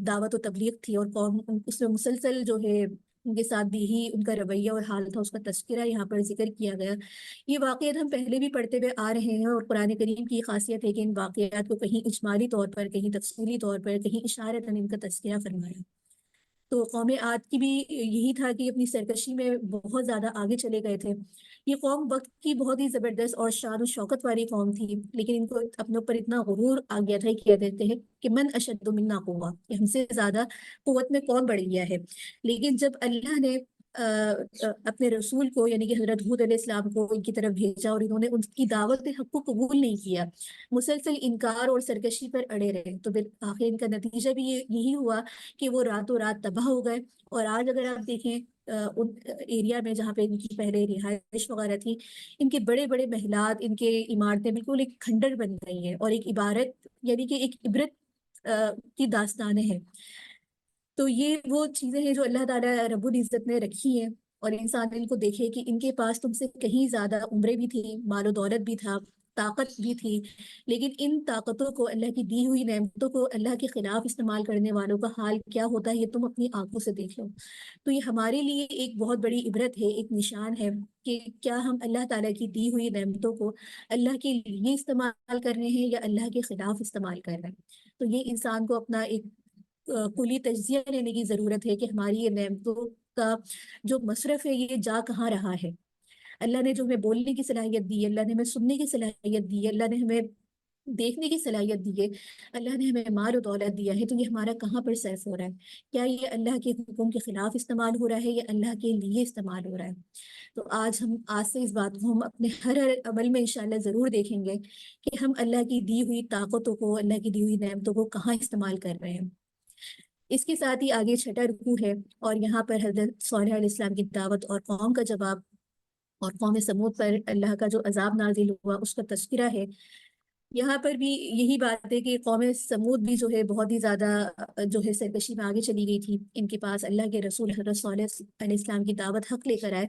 دعوت و تبلیغ تھی اور قوم اس میں مسلسل جو ہے ان کے ساتھ بھی ہی ان کا رویہ اور حال تھا، اس کا تذکرہ یہاں پر ذکر کیا گیا۔ یہ واقعات ہم پہلے بھی پڑھتے ہوئے آ رہے ہیں، اور قرآن کریم کی خاصیت ہے کہ ان واقعات کو کہیں اجمالی طور پر، کہیں تفصیلی طور پر، کہیں اشارتاً ان کا تذکرہ فرمایا۔ تو قوم عاد کی بھی یہی تھا کہ اپنی سرکشی میں بہت زیادہ آگے چلے گئے تھے۔ یہ قوم وقت کی بہت ہی زبردست اور شان و شوکت والی قوم تھی، لیکن ان کو اپنے اوپر اتنا غرور آ گیا تھا کہ کہتے ہیں کہ من اشد منا قوہ، کہ ہم سے زیادہ قوت میں کون بڑھ گیا ہے۔ لیکن جب اللہ نے اپنے رسول کو یعنی کہ حضرت ہود علیہ السلام کو ان کی طرف بھیجا اور انہوں نے ان کی دعوت حق کو قبول نہیں کیا، مسلسل انکار اور سرکشی پر اڑے رہے، تو بالآخر ان کا نتیجہ بھی یہی ہوا کہ وہ راتوں رات تباہ ہو گئے۔ اور آج اگر آپ دیکھیں ان ایریا میں جہاں پہ ان کی پہلے رہائش وغیرہ تھی، ان کے بڑے بڑے محلات، ان کے عمارتیں بالکل ایک کھنڈر بن گئی ہیں اور ایک عبارت یعنی کہ ایک عبرت کی داستانیں ہیں۔ تو یہ وہ چیزیں ہیں جو اللہ تعالیٰ رب العزت نے رکھی ہیں، اور انسان ان کو دیکھے کہ ان کے پاس تم سے کہیں زیادہ عمریں بھی تھیں، مال و دولت بھی تھا، طاقت بھی تھی، لیکن ان طاقتوں کو، اللہ کی دی ہوئی نعمتوں کو اللہ کے خلاف استعمال کرنے والوں کا حال کیا ہوتا ہے یہ تم اپنی آنکھوں سے دیکھ لو۔ تو یہ ہمارے لیے ایک بہت بڑی عبرت ہے، ایک نشان ہے کہ کیا ہم اللہ تعالیٰ کی دی ہوئی نعمتوں کو اللہ کے لیے استعمال کر رہے ہیں یا اللہ کے خلاف استعمال کر رہے ہیں۔ تو یہ انسان کو اپنا ایک کلی تجزیہ لینے کی ضرورت ہے کہ ہماری یہ نعمتوں کا جو مصرف ہے یہ جا کہاں رہا ہے۔ اللہ نے جو ہمیں بولنے کی صلاحیت دی ہے، اللہ نے ہمیں سننے کی صلاحیت دی ہے، اللہ نے ہمیں دیکھنے کی صلاحیت دی ہے، اللہ نے ہمیں مال و دولت دیا ہے، تو یہ ہمارا کہاں پر صرف ہو رہا ہے؟ کیا یہ اللہ کے حکم کے خلاف استعمال ہو رہا ہے یا اللہ کے لیے استعمال ہو رہا ہے؟ تو آج سے اس بات کو ہم اپنے ہر عمل میں انشاءاللہ ضرور دیکھیں گے کہ ہم اللہ کی دی ہوئی طاقتوں کو، اللہ کی دی ہوئی نعمتوں کو کہاں استعمال کر رہے ہیں۔ اس کے ساتھ ہی آگے 6واں رکوع ہے، اور یہاں پر حضرت صالح علیہ السلام کی دعوت اور قوم کا جواب، اور قوم سمود پر اللہ کا جو عذاب نازل ہوا اس کا تذکرہ ہے۔ یہاں پر بھی یہی بات ہے کہ قوم سمود بھی جو ہے بہت ہی زیادہ جو ہے سرکشی میں آگے چلی گئی تھی، ان کے پاس اللہ کے رسول حضرت صالح علیہ السلام کی دعوت حق لے کر آئے،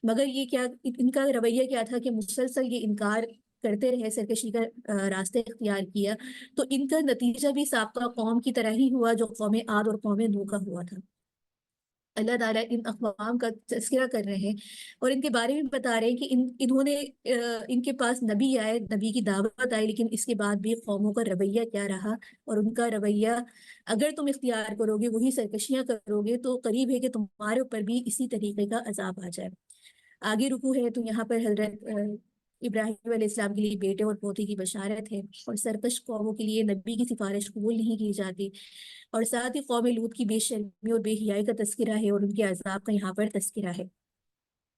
مگر یہ کیا ان کا رویہ کیا تھا کہ مسلسل یہ انکار کرتے رہے، سرکشی کا راستے اختیار کیا، تو ان کا نتیجہ بھی سابقہ قوم کی طرح ہی ہوا جو قوم عاد اور قوم نوح کا ہوا تھا۔ اللہ تعالیٰ ان اقوام کا تذکرہ کر رہے ہیں اور ان کے بارے میں بتا رہے ہیں کہ انہوں نے ان کے پاس نبی آئے، نبی کی دعوت آئی، لیکن اس کے بعد بھی قوموں کا رویہ کیا رہا، اور ان کا رویہ اگر تم اختیار کرو گے، وہی سرکشیاں کرو گے، تو قریب ہے کہ تمہارے اوپر بھی اسی طریقے کا عذاب آ جائے۔ آگے رکو ہے تو یہاں پر حضرت ابراہیم علیہ السلام کے لیے بیٹے اور پوتی کی بشارت ہے، اور سرکش قوموں کے لیے نبی کی سفارش قبول نہیں کی جاتی، اور ساتھ ہی قوم لوط کی بے شرمی اور بے حیائی کا تذکرہ ہے، اور ان کے عذاب کا یہاں پر تذکرہ ہے۔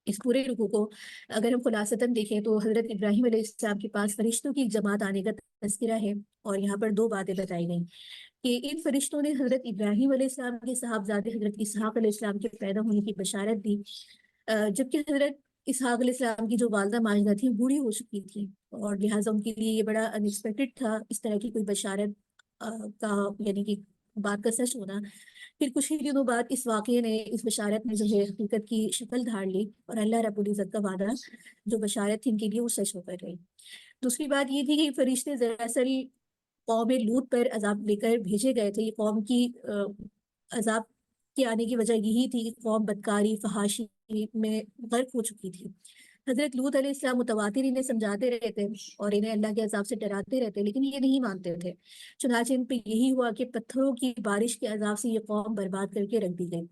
اس پورے رکوع کو اگر ہم خلاصتاً دیکھیں تو حضرت ابراہیم علیہ السلام کے پاس فرشتوں کی ایک جماعت آنے کا تذکرہ ہے، اور یہاں پر دو باتیں بتائی گئیں کہ ان فرشتوں نے حضرت ابراہیم علیہ السلام کے صاحبزادے حضرت اسحاق علیہ السلام کے پیدا ہونے کی بشارت دی، جبکہ حضرت اسحاق علیہ السلام کی جو والدہ ماجدہ تھی بوڑھی ہو چکی تھی، اور لہٰذا ان کے لیے یہ بڑا ان ایکسپیکٹڈ تھا اس طرح کی کوئی بشارت کا، یعنی کہ بات کا سچ ہونا۔ پھر کچھ ہی دنوں بعد اس واقعے نے، اس بشارت نے جو ہے حقیقت کی شکل دھار لی، اور اللہ رب العزت کا وعدہ جو بشارت تھی ان کے لیے وہ سچ ہو کر رہی۔ دوسری بات یہ تھی کہ فرشتے دراصل قوم لوط پر عذاب لے کر بھیجے گئے تھے۔ یہ قوم کی عذاب کے آنے کی وجہ یہی تھی کہ قوم بدکاری، فحاشی میں غرق ہو چکی تھی۔ حضرت لوط علیہ السلام متواتر انہیں سمجھاتے رہتے اور انہیں اللہ کے عذاب سے ڈراتے رہتے، لیکن یہ نہیں مانتے تھے۔ چنانچہ ان پہ یہی ہوا کہ پتھروں کی بارش کے عذاب سے یہ قوم برباد کر کے رکھ دی گئی۔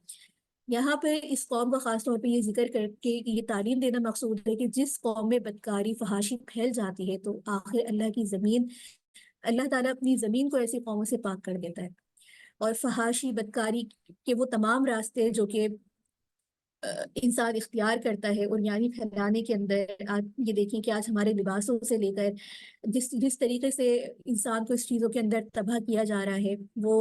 یہاں پہ اس قوم کا خاص طور پہ یہ ذکر کر کے یہ تعلیم دینا مقصود ہے کہ جس قوم میں بدکاری، فحاشی پھیل جاتی ہے تو آخر اللہ تعالیٰ اپنی زمین کو ایسی قوموں سے پاک کر دیتا ہے، اور فحاشی، بدکاری کے وہ تمام راستے جو کہ انسان اختیار کرتا ہے اور یعنی پھیلانے کے اندر، آپ یہ دیکھیں کہ آج ہمارے لباسوں سے لے کر جس طریقے سے انسان کو اس چیزوں کے اندر تباہ کیا جا رہا ہے، وہ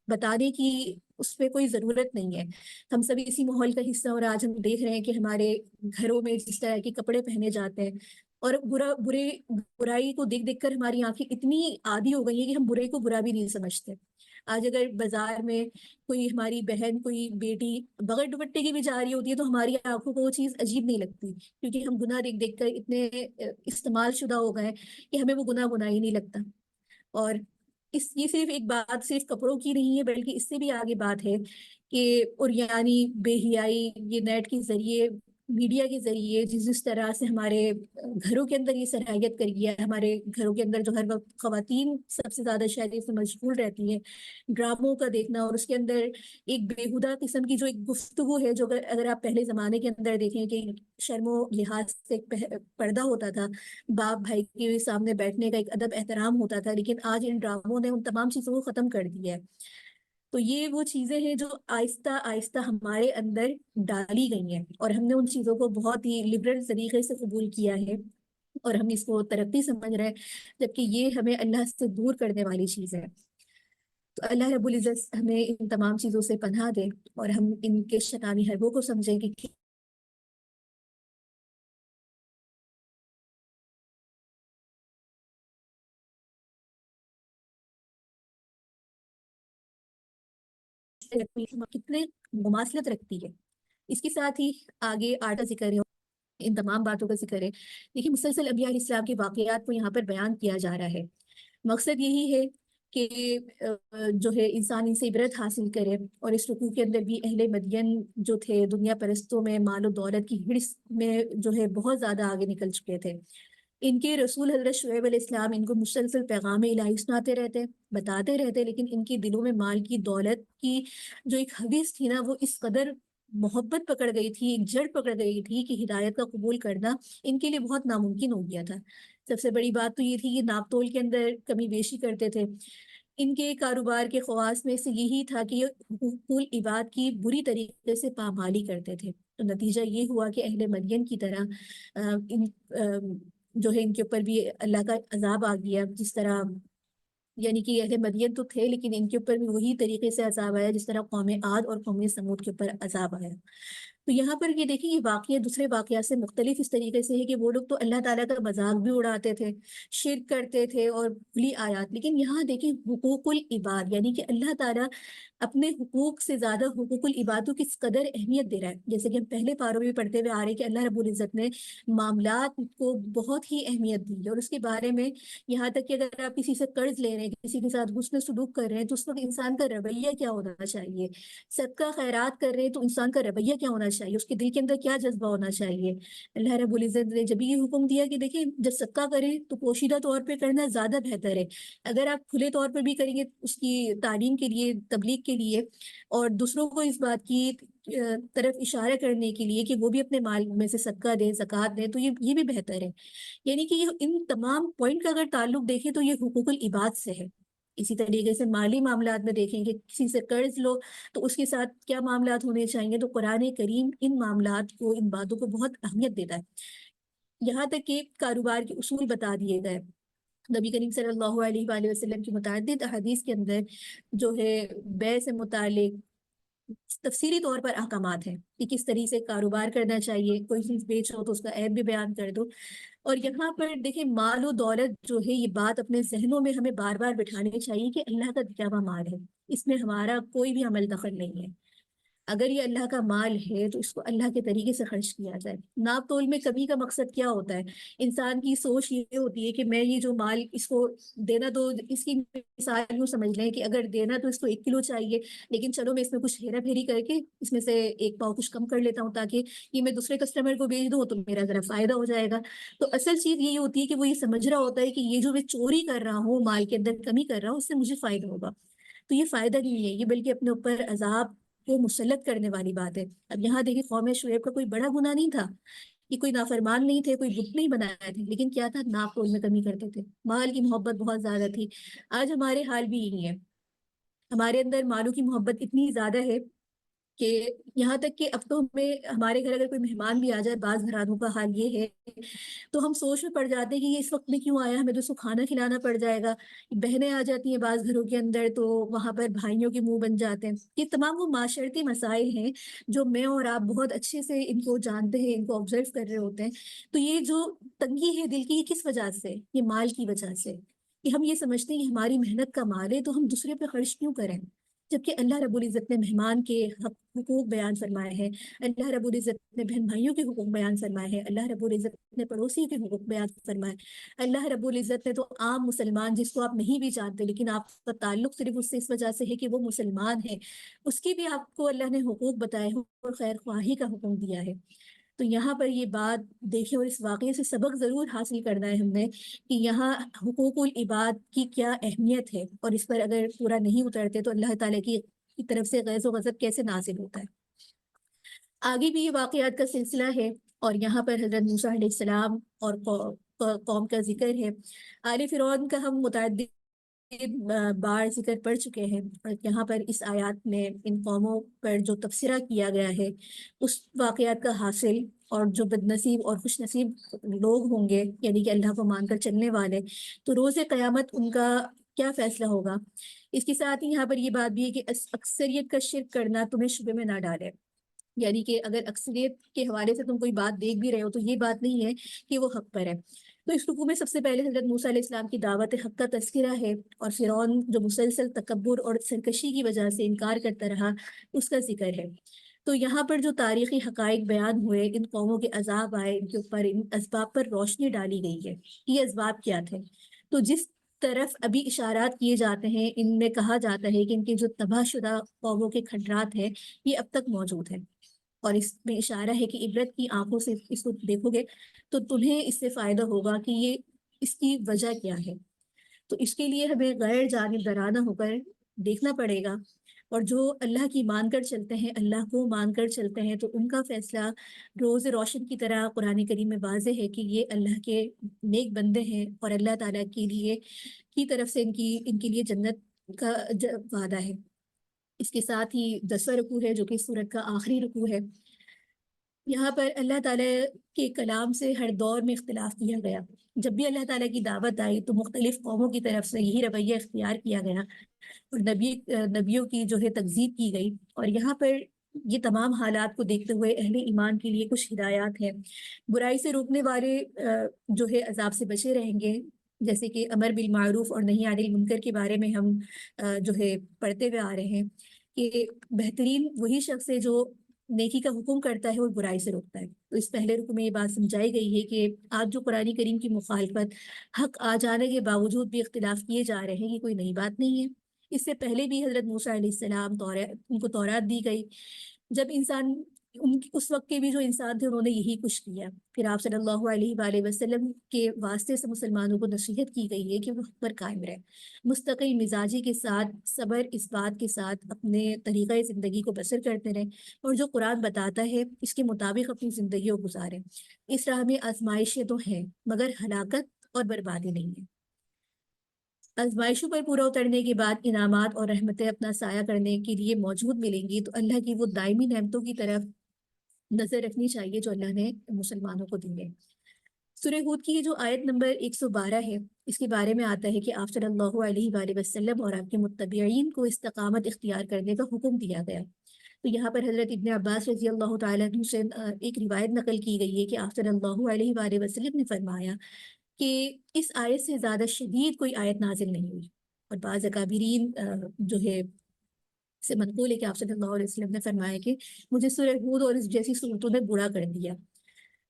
بتانے کی اس پہ کوئی ضرورت نہیں ہے۔ ہم سبھی اسی ماحول کا حصہ، اور آج ہم دیکھ رہے ہیں کہ ہمارے گھروں میں جس طرح کے کپڑے پہنے جاتے ہیں، اور برائی کو دیکھ دیکھ کر ہماری آنکھیں اتنی عادی ہو گئی ہیں کہ ہم برے کو برا بھی نہیں سمجھتے۔ آج اگر بازار میں کوئی ہماری بہن، کوئی بیٹی بغیر دوپٹے کی بھی جا رہی ہوتی ہے تو ہماری آنکھوں کو وہ چیز عجیب نہیں لگتی، کیونکہ ہم گناہ دیکھ دیکھ کر اتنے استعمال شدہ ہو گئے کہ ہمیں وہ گناہ ہی نہیں لگتا۔ اور یہ صرف ایک بات صرف کپڑوں کی نہیں ہے، بلکہ اس سے بھی آگے بات ہے کہ اور یعنی بے حیائی، یہ نیٹ کے ذریعے، میڈیا کے ذریعے جس طرح سے ہمارے گھروں کے اندر یہ صلاحیت کر گیا ہے، ہمارے گھروں کے اندر جو ہر وقت خواتین سب سے زیادہ شاید اس میں مشغول رہتی ہیں ڈراموں کا دیکھنا، اور اس کے اندر ایک بےہودہ قسم کی جو ایک گفتگو ہے، جو اگر آپ پہلے زمانے کے اندر دیکھیں کہ شرم و لحاظ سے ایک پردہ ہوتا تھا، باپ بھائی کے سامنے بیٹھنے کا ایک ادب احترام ہوتا تھا، لیکن آج ان ڈراموں نے ان تمام چیزوں کو ختم کر دیا ہے۔ تو یہ وہ چیزیں ہیں جو آہستہ آہستہ ہمارے اندر ڈالی گئی ہیں، اور ہم نے ان چیزوں کو بہت ہی لبرل طریقے سے قبول کیا ہے، اور ہم اس کو ترقی سمجھ رہے ہیں، جبکہ یہ ہمیں اللہ سے دور کرنے والی چیز ہے۔ تو اللہ رب العزت ہمیں ان تمام چیزوں سے پناہ دے، اور ہم ان کے شیطانی حربوں کو سمجھیں کہ کتنے مماثلت رکھتی ہے۔ اس کے ساتھ ہی آگے آٹا ذکر ہے، ان تمام باتوں کا ذکر ہے۔ دیکھیے، مسلسل انبیاء علیہ السلام کے واقعات کو یہاں پر بیان کیا جا رہا ہے۔ مقصد یہی ہے کہ جو ہے انسان ان سے عبرت حاصل کرے، اور اس رکوع کے اندر بھی اہل مدین جو تھے دنیا پرستوں میں، مال و دولت کی ہرس میں جو ہے بہت زیادہ آگے نکل چکے تھے۔ ان کے رسول حضرت شعیب علیہ السلام ان کو مسلسل پیغام الہی سناتے رہتے، بتاتے رہتے، لیکن ان کے دلوں میں مال کی، دولت کی جو ایک حویث تھی نا، وہ اس قدر محبت پکڑ گئی تھی، ایک جڑ پکڑ گئی تھی کہ ہدایت کا قبول کرنا ان کے لیے بہت ناممکن ہو گیا تھا۔ سب سے بڑی بات تو یہ تھی کہ ناپ تول کے اندر کمی بیشی کرتے تھے۔ ان کے کاروبار کے خواص میں سے یہی تھا کہ یہ حقوق العباد کی بری طریقے سے پامالی کرتے تھے۔ تو نتیجہ یہ ہوا کہ اہل مدین کی طرح جو ہے ان کے اوپر بھی اللہ کا عذاب آ گیا، جس طرح یعنی کہ اہل مدین تو تھے، لیکن ان کے اوپر بھی وہی طریقے سے عذاب آیا جس طرح قوم عاد اور قوم سمود کے اوپر عذاب آیا۔ تو یہاں پر یہ دیکھیں یہ واقعہ دوسرے واقعات سے مختلف اس طریقے سے ہے کہ وہ لوگ تو اللہ تعالیٰ کا مذاق بھی اڑاتے تھے، شرک کرتے تھے اور کھلی آیات، لیکن یہاں دیکھیں حقوق العباد، یعنی کہ اللہ تعالیٰ اپنے حقوق سے زیادہ حقوق العباد کو کس قدر اہمیت دے رہا ہے. جیسے کہ ہم پہلے پاروں میں پڑھتے ہوئے آ رہے ہیں کہ اللہ رب العزت نے معاملات کو بہت ہی اہمیت دی ہے، اور اس کے بارے میں یہاں تک کہ اگر آپ کسی سے قرض لے رہے ہیں، کسی کے ساتھ حسن سلوک کر رہے ہیں، تو اس وقت انسان کا رویہ کیا ہونا چاہیے، صدقہ خیرات کر رہے ہیں تو انسان کا رویہ کیا ہونا چاہیے، اس کے دل کے اندر کیا جذبہ ہونا چاہیے. اللہ رب العزت نے جب یہ حکم دیا کہ دیکھیں جب صدقہ کریں تو پوشیدہ طور پہ کرنا زیادہ بہتر ہے. اگر آپ کھلے طور پر بھی کریں گے اس کی تعلیم کے لیے، تبلیغ کے لیے، اور دوسروں کو اس بات کی طرف اشارہ کرنے کے لیے کہ وہ بھی اپنے مال میں سے صدقہ دیں، زکوٰۃ دیں، تو یہ بھی بہتر ہے. یعنی کہ یہ ان تمام پوائنٹ کا اگر تعلق دیکھیں تو یہ حقوق العباد سے ہے. اسی طریقے سے مالی معاملات میں دیکھیں کہ کسی سے قرض لو تو اس کے ساتھ کیا معاملات ہونے چاہیے، تو قرآن کریم ان معاملات کو، ان باتوں کو بہت اہمیت دیتا ہے. یہاں تک کہ کاروبار کے اصول بتا دیے گئے. نبی کریم صلی اللہ علیہ وآلہ وسلم کی متعدد احادیث کے اندر جو ہے بیع سے متعلق تفصیلی طور پر احکامات ہیں کہ کس طریقے سے کاروبار کرنا چاہیے، کوئی چیز بیچو تو اس کا عیب بھی بیان کر دو. اور یہاں پر دیکھیں مال و دولت جو ہے یہ بات اپنے ذہنوں میں ہمیں بار بار بٹھانی چاہیے کہ اللہ کا دیا ہوا مال ہے، اس میں ہمارا کوئی بھی عمل دخل نہیں ہے. اگر یہ اللہ کا مال ہے تو اس کو اللہ کے طریقے سے خرچ کیا جائے. ناپ تول میں کمی کا مقصد کیا ہوتا ہے؟ انسان کی سوچ یہ ہوتی ہے کہ میں یہ جو مال اس کو دینا، تو اس کی مثال یوں سمجھ لیں کہ اگر دینا تو اس کو 1 کلو چاہیے، لیکن چلو میں اس میں کچھ ہیرا پھیری کر کے اس میں سے 1 پاؤ کچھ کم کر لیتا ہوں تاکہ یہ میں دوسرے کسٹمر کو بیچ دوں تو میرا ذرا فائدہ ہو جائے گا. تو اصل چیز یہی ہوتی ہے کہ وہ یہ سمجھ رہا ہوتا ہے کہ یہ جو میں چوری کر رہا ہوں، مال کے اندر کمی کر رہا ہوں، اس سے مجھے فائدہ ہوگا. تو یہ فائدہ نہیں ہے، یہ بلکہ اپنے اوپر عذاب کو مسلط کرنے والی بات ہے. اب یہاں دیکھیں قوم شعیب کا کوئی بڑا گناہ نہیں تھا، یہ کوئی نافرمان نہیں تھے، کوئی بت نہیں بنایا تھے، لیکن کیا تھا، ناپ تول میں کمی کرتے تھے، مال کی محبت بہت زیادہ تھی. آج ہمارے حال بھی یہی ہے، ہمارے اندر مالوں کی محبت اتنی زیادہ ہے کہ یہاں تک کہ اب تو ہمیں ہمارے گھر اگر کوئی مہمان بھی آ جائے، بعض گھرانوں کا حال یہ ہے تو ہم سوچ میں پڑ جاتے ہیں کہ یہ اس وقت میں کیوں آیا، ہمیں تو اس کو کھانا کھلانا پڑ جائے گا. بہنیں آ جاتی ہیں بعض گھروں کے اندر تو وہاں پر بھائیوں کے منہ بن جاتے ہیں. یہ تمام وہ معاشرتی مسائل ہیں جو میں اور آپ بہت اچھے سے ان کو جانتے ہیں، ان کو آبزرو کر رہے ہوتے ہیں. تو یہ جو تنگی ہے دل کی، یہ کس وجہ سے؟ یہ مال کی وجہ سے، کہ ہم یہ سمجھتے ہیں کہ ہماری محنت کا مال ہے تو ہم دوسرے پہ خرچ کیوں کریں، جبکہ اللہ رب العزت نے مہمان کے حقوق بیان فرمائے ہیں، اللہ رب العزت نے بہن بھائیوں کے حقوق بیان فرمائے ہیں، اللہ رب العزت نے پڑوسی کے حقوق بیان فرمائے. اللہ رب العزت نے تو عام مسلمان جس کو آپ نہیں بھی جانتے لیکن آپ کا تعلق صرف اس سے اس وجہ سے ہے کہ وہ مسلمان ہے، اس کی بھی آپ کو اللہ نے حقوق بتائے ہیں اور خیر خواہی کا حکم دیا ہے. تو یہاں پر یہ بات دیکھیں اور اس واقعے سے سبق ضرور حاصل کرنا ہے ہم نے کہ یہاں حقوق العباد کی کیا اہمیت ہے، اور اس پر اگر پورا نہیں اترتے تو اللہ تعالیٰ کی طرف سے غیظ و غضب کیسے نازل ہوتا ہے. آگے بھی یہ واقعات کا سلسلہ ہے، اور یہاں پر حضرت موسیٰ علیہ السلام اور قوم کا ذکر ہے. آل فرعون کا ہم متعدد بار ذکر پڑھ چکے ہیں، اور یہاں پر اس آیات میں ان قوموں پر جو تبصرہ کیا گیا ہے اس واقعات کا حاصل، اور جو بد نصیب اور خوش نصیب لوگ ہوں گے یعنی کہ اللہ کو مان کر چلنے والے، تو روز قیامت ان کا کیا فیصلہ ہوگا. اس کے ساتھ ہی یہاں پر یہ بات بھی ہے کہ اکثریت کا شرک کرنا تمہیں شبے میں نہ ڈالے، یعنی کہ اگر اکثریت کے حوالے سے تم کوئی بات دیکھ بھی رہے ہو تو یہ بات نہیں ہے کہ وہ حق پر ہے. تو اس رکوع میں سب سے پہلے حضرت موسیٰ علیہ السلام کی دعوت حق کا تذکرہ ہے، اور فرعون جو مسلسل تکبر اور سرکشی کی وجہ سے انکار کرتا رہا اس کا ذکر ہے. تو یہاں پر جو تاریخی حقائق بیان ہوئے، ان قوموں کے عذاب آئے، ان کے اوپر ان اسباب پر روشنی ڈالی گئی ہے. یہ اسباب کیا تھے؟ تو جس طرف ابھی اشارات کیے جاتے ہیں ان میں کہا جاتا ہے کہ ان کے جو تباہ شدہ قوموں کے کھنڈرات ہیں یہ اب تک موجود ہیں، اور اس میں اشارہ ہے کہ عبرت کی آنکھوں سے اس کو دیکھو گے تو تمہیں اس سے فائدہ ہوگا کہ یہ اس کی وجہ کیا ہے. تو اس کے لیے ہمیں غیر جانب دارانہ ہو کر دیکھنا پڑے گا، اور جو اللہ کی مان کر چلتے ہیں، اللہ کو مان کر چلتے ہیں، تو ان کا فیصلہ روز روشن کی طرح قرآن کریم میں واضح ہے کہ یہ اللہ کے نیک بندے ہیں، اور اللہ تعالیٰ کے لیے کی طرف سے ان کے لیے جنت کا وعدہ ہے. اس کے ساتھ ہی 10واں رکوع ہے جو کہ سورت کا آخری رکوع ہے. یہاں پر اللہ تعالیٰ کے کلام سے ہر دور میں اختلاف کیا گیا. جب بھی اللہ تعالیٰ کی دعوت آئی تو مختلف قوموں کی طرف سے یہی رویہ اختیار کیا گیا، اور نبیوں کی جو ہے تکذیب کی گئی. اور یہاں پر یہ تمام حالات کو دیکھتے ہوئے اہل ایمان کے لیے کچھ ہدایات ہیں۔ برائی سے روکنے والے جو ہے عذاب سے بچے رہیں گے، جیسے کہ امر بالمعروف اور نہی عن المنکر کے بارے میں ہم جو ہے پڑھتے ہوئے آ رہے ہیں کہ بہترین وہی شخص ہے جو نیکی کا حکم کرتا ہے اور برائی سے روکتا ہے۔ تو اس پہلے رکوع میں یہ بات سمجھائی گئی ہے کہ آج جو قرآن کریم کی مخالفت، حق آ جانے کے باوجود بھی اختلاف کیے جا رہے ہیں، یہ کوئی نئی بات نہیں ہے۔ اس سے پہلے بھی حضرت موسیٰ علیہ السلام ان کو تورات دی گئی، جب انسان اس وقت کے بھی جو انسان تھے انہوں نے یہی کچھ کیا۔ پھر آپ صلی اللہ علیہ وآلہ وسلم کے واسطے سے مسلمانوں کو نصیحت کی گئی ہے کہ وہ حق پر قائم رہے، مستقل مزاجی کے ساتھ، صبر اس بات کے ساتھ اپنے طریقۂ زندگی کو بسر کرتے رہیں، اور جو قرآن بتاتا ہے اس کے مطابق اپنی زندگی کو گزاریں۔ اس راہ میں آزمائشیں تو ہیں مگر ہلاکت اور بربادی نہیں ہے۔ آزمائشوں پر پورا اترنے کے بعد انعامات اور رحمتیں اپنا سایہ کرنے کے لیے موجود ملیں گی، تو اللہ کی وہ دائمی نعمتوں کی طرف نظر رکھنی چاہیے جو اللہ نے مسلمانوں کو دی ہے۔ سورہ ہود کی جو آیت نمبر 112 ہے، اس کے بارے میں آتا ہے کہ آپ صلی اللہ علیہ وآلہ وسلم اور آپ کے متبعین کو استقامت اختیار کرنے کا حکم دیا گیا۔ تو یہاں پر حضرت ابن عباس رضی اللہ تعالیٰ عنہ سے ایک روایت نقل کی گئی ہے کہ آپ صلی اللہ علیہ وآلہ وسلم نے فرمایا کہ اس آیت سے زیادہ شدید کوئی آیت نازل نہیں ہوئی۔ اور بعض اکابرین جو ہے سے منقول ہے کہ آپ صلی اللہ علیہ وسلم نے فرمایا کہ مجھے سورہ ہود اور اس جیسی صورتوں نے برا کر دیا۔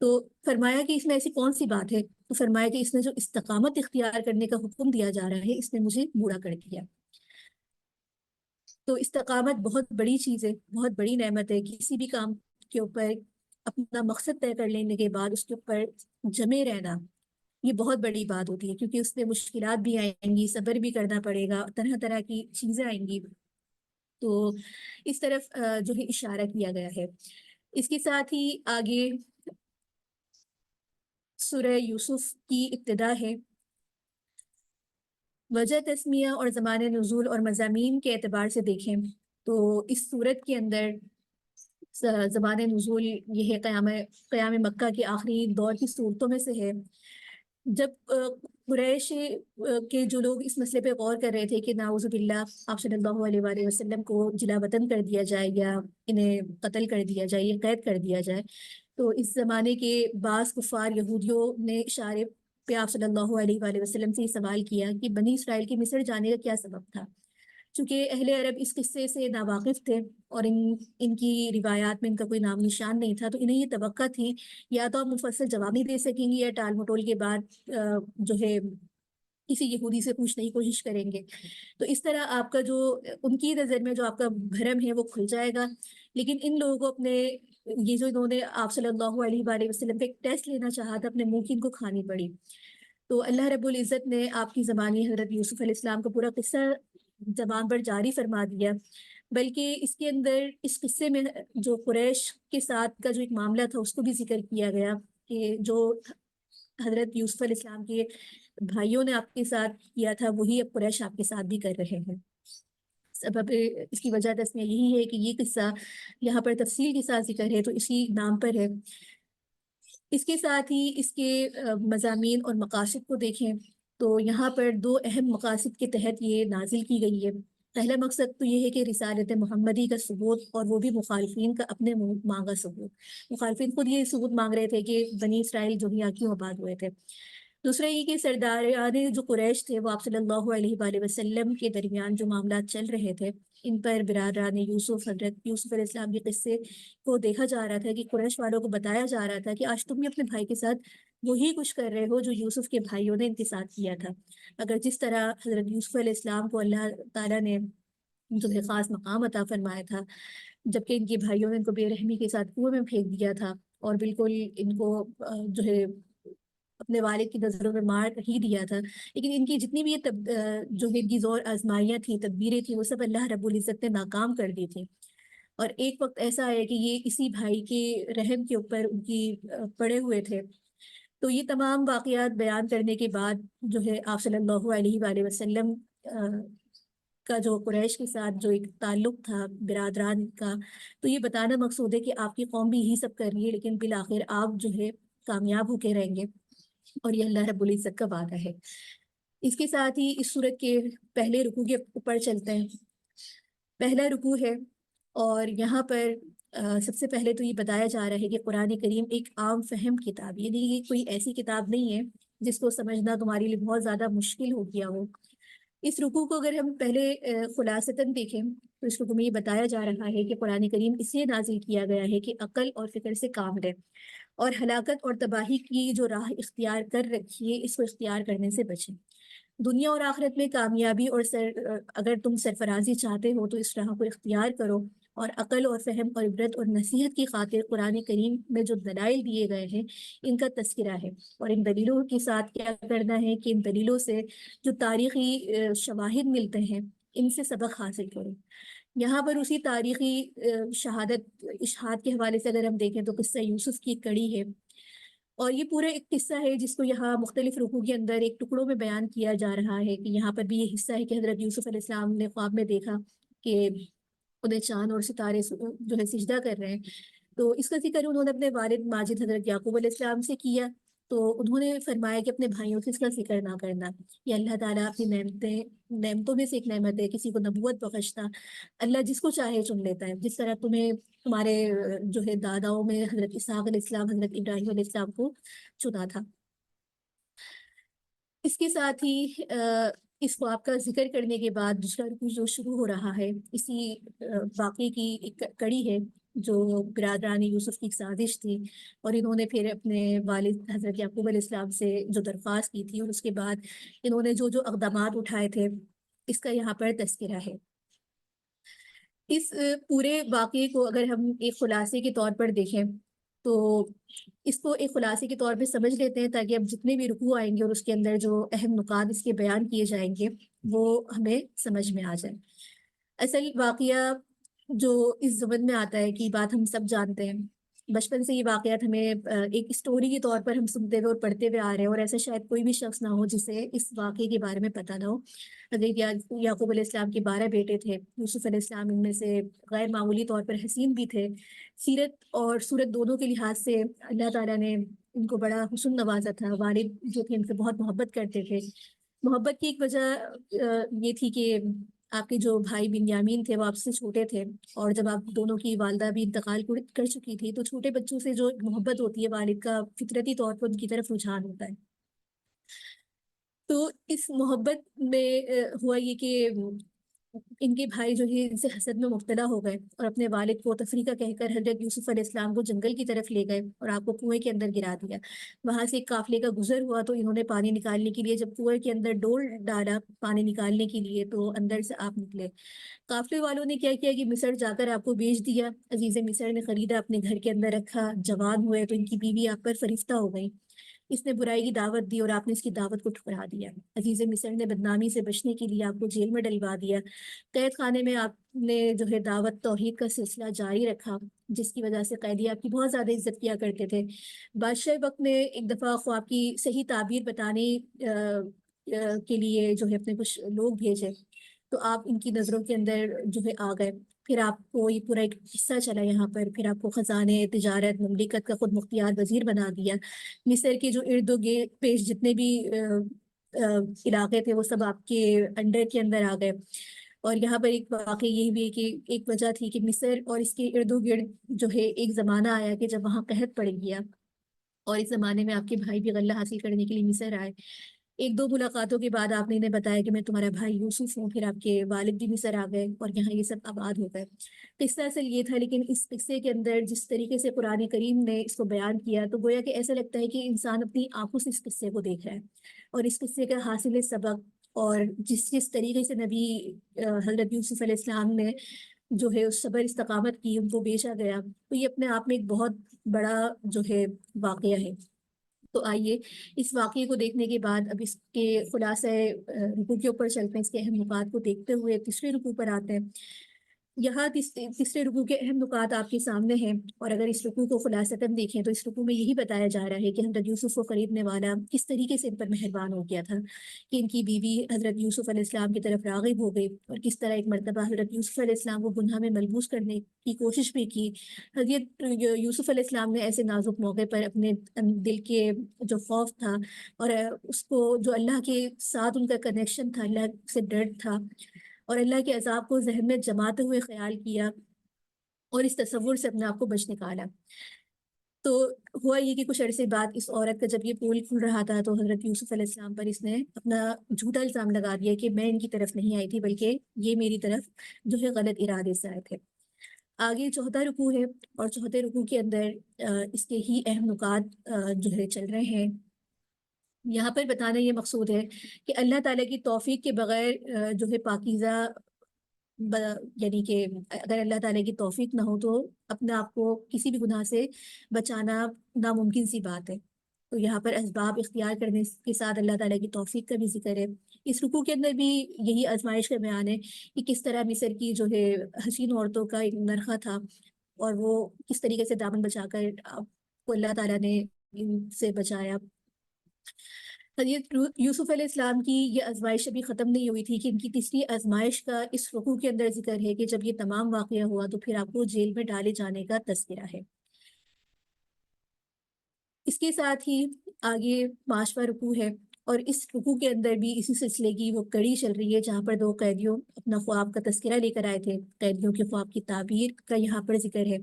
تو فرمایا کہ اس میں ایسی کون سی بات ہے؟ تو فرمایا کہ اس نے جو استقامت اختیار کرنے کا حکم دیا جا رہا ہے، اس نے مجھے برا کر دیا۔ تو استقامت بہت بڑی چیز ہے، بہت بڑی نعمت ہے۔ کسی بھی کام کے اوپر اپنا مقصد طے کر لینے کے بعد اس کے اوپر جمے رہنا، یہ بہت بڑی بات ہوتی ہے، کیونکہ اس میں مشکلات بھی آئیں گی، صبر بھی کرنا پڑے گا، طرح طرح کی چیزیں آئیں گی۔ تو اس طرف جو ہے اشارہ کیا گیا ہے۔ اس کے ساتھ ہی آگے سورہ یوسف کی ابتدا ہے۔ وجہ تسمیہ اور زمان نزول اور مضامین کے اعتبار سے دیکھیں تو اس صورت کے اندر زمان نزول یہ ہے قیام مکہ کے آخری دور کی صورتوں میں سے ہے، جب قریش کے جو لوگ اس مسئلے پہ غور کر رہے تھے کہ نعوذ باللہ آپ صلی اللہ علیہ وآلہ وسلم کو جلا وطن کر دیا جائے یا انہیں قتل کر دیا جائے یا قید کر دیا جائے، تو اس زمانے کے بعض کفار یہودیوں نے اشارے پہ آپ صلی اللہ علیہ وآلہ وسلم سے یہ سوال کیا کہ بنی اسرائیل کے مصر جانے کا کیا سبب تھا۔ چونکہ اہل عرب اس قصے سے ناواقف تھے اور ان کی روایات میں ان کا کوئی نام نشان نہیں تھا، تو انہیں یہ توقع تھی یا تو آپ مفصل جواب نہیں دے سکیں گے یا ٹال مٹول کے بعد جو ہے کسی یہودی سے پوچھنے کی کوشش کریں گے۔ تو اس طرح آپ کا جو ان کی نظر میں جو آپ کا بھرم ہے وہ کھل جائے گا۔ لیکن ان لوگوں کو اپنے یہ جو انہوں نے آپ صلی اللہ علیہ وآلہ وسلم پہ ایک ٹیسٹ لینا چاہا تھا، اپنے منہ کی ان کو کھانی پڑی۔ تو اللہ رب العزت نے آپ کی زبانی حضرت یوسف علیہ السلام کا پورا قصہ زبان پر جاری فرما دیا، بلکہ اس کے اندر اس قصے میں جو قریش کے ساتھ کا جو ایک معاملہ تھا اس کو بھی ذکر کیا گیا کہ جو حضرت یوسف علیہ السلام کے بھائیوں نے آپ کے ساتھ کیا تھا وہی اب قریش آپ کے ساتھ بھی کر رہے ہیں۔ سبب اس کی وجہ تسمیہ یہی ہے کہ یہ قصہ یہاں پر تفصیل کے ساتھ ذکر ہے تو اسی نام پر ہے۔ اس کے ساتھ ہی اس کے مضامین اور مقاصد کو دیکھیں تو یہاں پر دو اہم مقاصد کے تحت یہ نازل کی گئی ہے۔ پہلا مقصد تو یہ ہے کہ رسالت محمدی کا ثبوت، اور وہ بھی مخالفین کا اپنے مانگا ثبوت۔ مخالفین خود یہ ثبوت مانگ رہے تھے کہ بنی اسرائیل جو یہاں کیوں آباد ہوئے تھے۔ دوسرا یہ کہ سرداران جو قریش تھے وہ آپ صلی اللہ علیہ وآلہ وسلم کے درمیان جو معاملات چل رہے تھے ان پر برادران یوسف، حضرت یوسف علیہ السلام کے قصے کو دیکھا جا رہا تھا کہ قریش والوں کو بتایا جا رہا تھا کہ آج تم بھی اپنے بھائی کے ساتھ وہی کچھ کر رہے ہو جو یوسف کے بھائیوں نے ان کے ساتھ کیا تھا۔ اگر جس طرح حضرت یوسف علیہ السلام کو اللہ تعالیٰ نے جو ہے خاص مقام عطا فرمایا تھا، جبکہ ان کے بھائیوں نے ان کو بے رحمی کے ساتھ کنویں میں پھینک دیا تھا اور بالکل ان کو جو ہے اپنے والد کی نظروں میں مار ہی دیا تھا، لیکن ان کی جتنی بھی یہ جو ان کی زور آزمائیاں تھیں، تدبیریں تھیں، وہ سب اللہ رب العزت نے ناکام کر دی تھیں۔ اور ایک وقت ایسا آیا کہ یہ اسی بھائی کے رحم کے اوپر ان کی پڑے ہوئے تھے۔ تو یہ تمام واقعات بیان کرنے کے بعد جو ہے آپ صلی اللہ علیہ وآلہ وسلم کا جو قریش کے ساتھ جو ایک تعلق تھا برادران کا، تو یہ بتانا مقصود ہے کہ آپ کی قوم بھی یہی سب کر رہی ہے، لیکن بالآخر آپ جو ہے کامیاب ہو کے رہیں گے، اور یہ اللہ رب العزت کا وعدہ ہے۔ اس کے ساتھ ہی اس صورت کے پہلے رکوع کے اوپر چلتے ہیں۔ پہلا رکوع ہے اور یہاں پر سب سے پہلے تو یہ بتایا جا رہا ہے کہ قرآن کریم ایک عام فہم کتاب، یعنی یہ کوئی ایسی کتاب نہیں ہے جس کو سمجھنا تمہارے لیے بہت زیادہ مشکل ہو گیا ہو۔ اس رکوع کو اگر ہم پہلے خلاصتاً دیکھیں تو اس رکوع میں یہ بتایا جا رہا ہے کہ قرآن کریم اس لیے نازل کیا گیا ہے کہ عقل اور فکر سے کام لے، اور ہلاکت اور تباہی کی جو راہ اختیار کر رکھی ہے اس کو اختیار کرنے سے بچیں۔ دنیا اور آخرت میں کامیابی اور اگر تم سرفرازی چاہتے ہو تو اس راہ کو اختیار کرو، اور عقل اور فہم اور عبرت اور نصیحت کی خاطر قرآن کریم میں جو دلائل دیے گئے ہیں ان کا تذکرہ ہے، اور ان دلیلوں کے ساتھ کیا کرنا ہے کہ ان دلیلوں سے جو تاریخی شواہد ملتے ہیں ان سے سبق حاصل کرو۔ یہاں پر اسی تاریخی شہادت اشہاد کے حوالے سے اگر ہم دیکھیں تو قصہ یوسف کی ایک کڑی ہے، اور یہ پورا ایک قصہ ہے جس کو یہاں مختلف رکوع کے اندر ایک ٹکڑوں میں بیان کیا جا رہا ہے کہ یہاں پر بھی یہ حصہ ہے کہ حضرت یوسف علیہ السلام نے خواب میں دیکھا کہ انہیں چاند اور ستارے جو ہے سجدہ کر رہے ہیں، تو اس کا ذکر انہوں نے اپنے والد ماجد حضرت یعقوب علیہ السلام سے کیا، تو انہوں نے فرمایا کہ اپنے بھائیوں سے اس کا ذکر نہ کرنا، یہ اللہ تعالیٰ اپنی نعمتوں میں سے ایک نعمت ہے، کسی کو نبوت بخشتا، اللہ جس کو چاہے چن لیتا ہے، جس طرح تمہیں تمہارے جو ہے داداؤں میں حضرت اسحاق علیہ السلام حضرت ابراہیم علیہ السلام کو چنا تھا۔ اس کے ساتھ ہی اس خواب کا ذکر کرنے کے بعد دوسرا رکوع جو شروع ہو رہا ہے اسی واقعے کی ایک کڑی ہے جو برادران یوسف کی ایک سازش تھی، اور انہوں نے پھر اپنے والد حضرت یعقوب علیہ السلام سے جو درخواست کی تھی اور اس کے بعد انہوں نے جو جو اقدامات اٹھائے تھے اس کا یہاں پر تذکرہ ہے۔ اس پورے واقعے کو اگر ہم ایک خلاصے کے طور پر دیکھیں تو اس کو ایک خلاصے کے طور پہ سمجھ لیتے ہیں تاکہ اب جتنے بھی رکوع آئیں گے اور اس کے اندر جو اہم نکات اس کے بیان کیے جائیں گے وہ ہمیں سمجھ میں آ جائے۔ اصل واقعہ جو اس زمن میں آتا ہے کہ بات ہم سب جانتے ہیں، بچپن سے یہ واقعات ہمیں ایک اسٹوری کے طور پر ہم سنتے ہوئے اور پڑھتے ہوئے آ رہے ہیں، اور ایسا شاید کوئی بھی شخص نہ ہو جسے اس واقعے کے بارے میں پتہ نہ ہو۔ حضرت یعقوب علیہ السلام کے 12 بیٹے تھے، یوسف علیہ السلام ان میں سے غیر معمولی طور پر حسین بھی تھے، سیرت اور صورت دونوں کے لحاظ سے اللہ تعالیٰ نے ان کو بڑا حسن نوازا تھا، والد جو تھے ان سے بہت محبت کرتے تھے۔ محبت کی ایک وجہ یہ تھی کہ آپ کے جو بھائی بنیامین تھے وہ آپ سے چھوٹے تھے، اور جب آپ دونوں کی والدہ بھی انتقال کر چکی تھی تو چھوٹے بچوں سے جو محبت ہوتی ہے والد کا فطرتی طور پر ان کی طرف رجحان ہوتا ہے۔ تو اس محبت میں ہوا یہ کہ ان کے بھائی جو ہے ان سے حسد میں مبتلا ہو گئے اور اپنے والد کو تفریقہ کہہ کر حضرت یوسف علیہ السلام کو جنگل کی طرف لے گئے اور آپ کو کنویں کے اندر گرا دیا۔ وہاں سے ایک قافلے کا گزر ہوا تو انہوں نے پانی نکالنے کے لیے جب کنویں کے اندر ڈول ڈالا پانی نکالنے کے لیے تو اندر سے آپ نکلے۔ قافلے والوں نے کیا کیا کہ مصر جا کر آپ کو بیچ دیا، عزیز مصر نے خریدا، اپنے گھر کے اندر رکھا، جوان ہوئے تو ان کی بیوی آپ پر فرشتہ ہو گئی، اس نے برائی کی دعوت دی اور آپ نے اس کی دعوت کو ٹھکرا دیا۔ عزیز مصر نے بدنامی سے بچنے کے لیے آپ کو جیل میں ڈلوا دیا، قید خانے میں آپ نے جو ہے دعوت توحید کا سلسلہ جاری رکھا جس کی وجہ سے قیدی آپ کی بہت زیادہ عزت کیا کرتے تھے۔ بادشاہ وقت نے ایک دفعہ خواب کی صحیح تعبیر بتانے کے لیے جو ہے اپنے کچھ لوگ بھیجے تو آپ ان کی نظروں کے اندر جو ہے آ گئے، پھر آپ کو یہ پورا ایک قصہ چلا یہاں پر، پھر آپ کو خزانے، تجارت، مملکت کا خود مختار وزیر بنا دیا۔ مصر کے جو ارد و پیش جتنے بھی علاقے تھے وہ سب آپ کے انڈر کے اندر آ گئے۔ اور یہاں پر ایک واقعہ یہ بھی ہے کہ ایک وجہ تھی کہ مصر اور اس کے ارد و گرد جو ہے ایک زمانہ آیا کہ جب وہاں قحط پڑ گیا، اور اس زمانے میں آپ کے بھائی بھی غلہ حاصل کرنے کے لیے مصر آئے۔ ایک دو ملاقاتوں کے بعد آپ نے انہیں بتایا کہ میں تمہارا بھائی یوسف ہوں، پھر آپ کے والد بھی مصر آ گئے اور یہاں یہ سب آباد ہو گئے۔ قصہ اصل یہ تھا، لیکن اس قصے کے اندر جس طریقے سے قرآن کریم نے اس کو بیان کیا تو گویا کہ ایسا لگتا ہے کہ انسان اپنی آنکھوں سے اس قصے کو دیکھ رہا ہے، اور اس قصے کا حاصل سبق اور جس طریقے سے نبی حضرت یوسف علیہ السلام نے جو ہے اس صبر استقامت کی، ان کو بیچا گیا، تو یہ اپنے آپ میں ایک بہت بڑا جو ہے واقعہ ہے۔ تو آئیے اس واقعے کو دیکھنے کے بعد اب اس کے خلاصہ رکوع کے اوپر چلتے ہیں، اس کے اہم نکات کو دیکھتے ہوئے تیسرے رکوع پر آتے ہیں۔ یہاں تیسرے رکوع کے اہم نکات آپ کے سامنے ہیں، اور اگر اس رکوع کو خلاصتاً دیکھیں تو اس رکوع میں یہی بتایا جا رہا ہے کہ حضرت یوسف کو خریدنے والا کس طریقے سے ان پر مہربان ہو گیا تھا، کہ ان کی بیوی حضرت یوسف علیہ السلام کی طرف راغب ہو گئی، اور کس طرح ایک مرتبہ حضرت یوسف علیہ السلام کو گناہ میں ملبوس کرنے کی کوشش بھی کی۔ حضرت یوسف علیہ السلام نے ایسے نازک موقع پر اپنے دل کے جو خوف تھا اور اس کو جو اللہ کے ساتھ ان کا کنیکشن تھا، اللہ سے ڈر تھا، اور اللہ کے عذاب کو ذہن میں جماتے ہوئے خیال کیا، اور اس تصور سے اپنے آپ کو بچ نکالا۔ تو ہوا یہ کہ کچھ عرصے بعد اس عورت کا جب یہ پول کھل رہا تھا تو حضرت یوسف علیہ السلام پر اس نے اپنا جھوٹا الزام لگا دیا کہ میں ان کی طرف نہیں آئی تھی بلکہ یہ میری طرف جو ہے غلط ارادے سے آئے تھے۔ آگے چوتھا رکوع ہے، اور چوتھے رکوع کے اندر اس کے ہی اہم نکات جو ہے چل رہے ہیں۔ یہاں پر بتانا یہ مقصود ہے کہ اللہ تعالیٰ کی توفیق کے بغیر جو ہے پاکیزہ یعنی کہ اگر اللہ تعالیٰ کی توفیق نہ ہو تو اپنے آپ کو کسی بھی گناہ سے بچانا ناممکن سی بات ہے۔ تو یہاں پر اسباب اختیار کرنے کے ساتھ اللہ تعالیٰ کی توفیق کا بھی ذکر ہے۔ اس رکوع کے اندر بھی یہی آزمائش کا بیان ہے کہ کس طرح مصر کی جو ہے حسین عورتوں کا ایک نرخہ تھا، اور وہ کس طریقے سے دامن بچا کر آپ کو اللہ تعالیٰ نے ان سے بچایا۔ حضرت یوسف علیہ السلام کی یہ آزمائش ابھی ختم نہیں ہوئی تھی کہ ان کی تیسری آزمائش کا اس رکوع کے اندر ذکر ہے کہ جب یہ تمام واقعہ ہوا تو پھر آپ کو جیل میں ڈالے جانے کا تذکرہ ہے۔ اس کے ساتھ ہی آگے 5واں رکوع ہے، اور اس رکوع کے اندر بھی اسی سلسلے کی وہ کڑی چل رہی ہے جہاں پر 2 قیدیوں اپنا خواب کا تذکرہ لے کر آئے تھے۔ قیدیوں کے خواب کی تعبیر کا یہاں پر ذکر ہے۔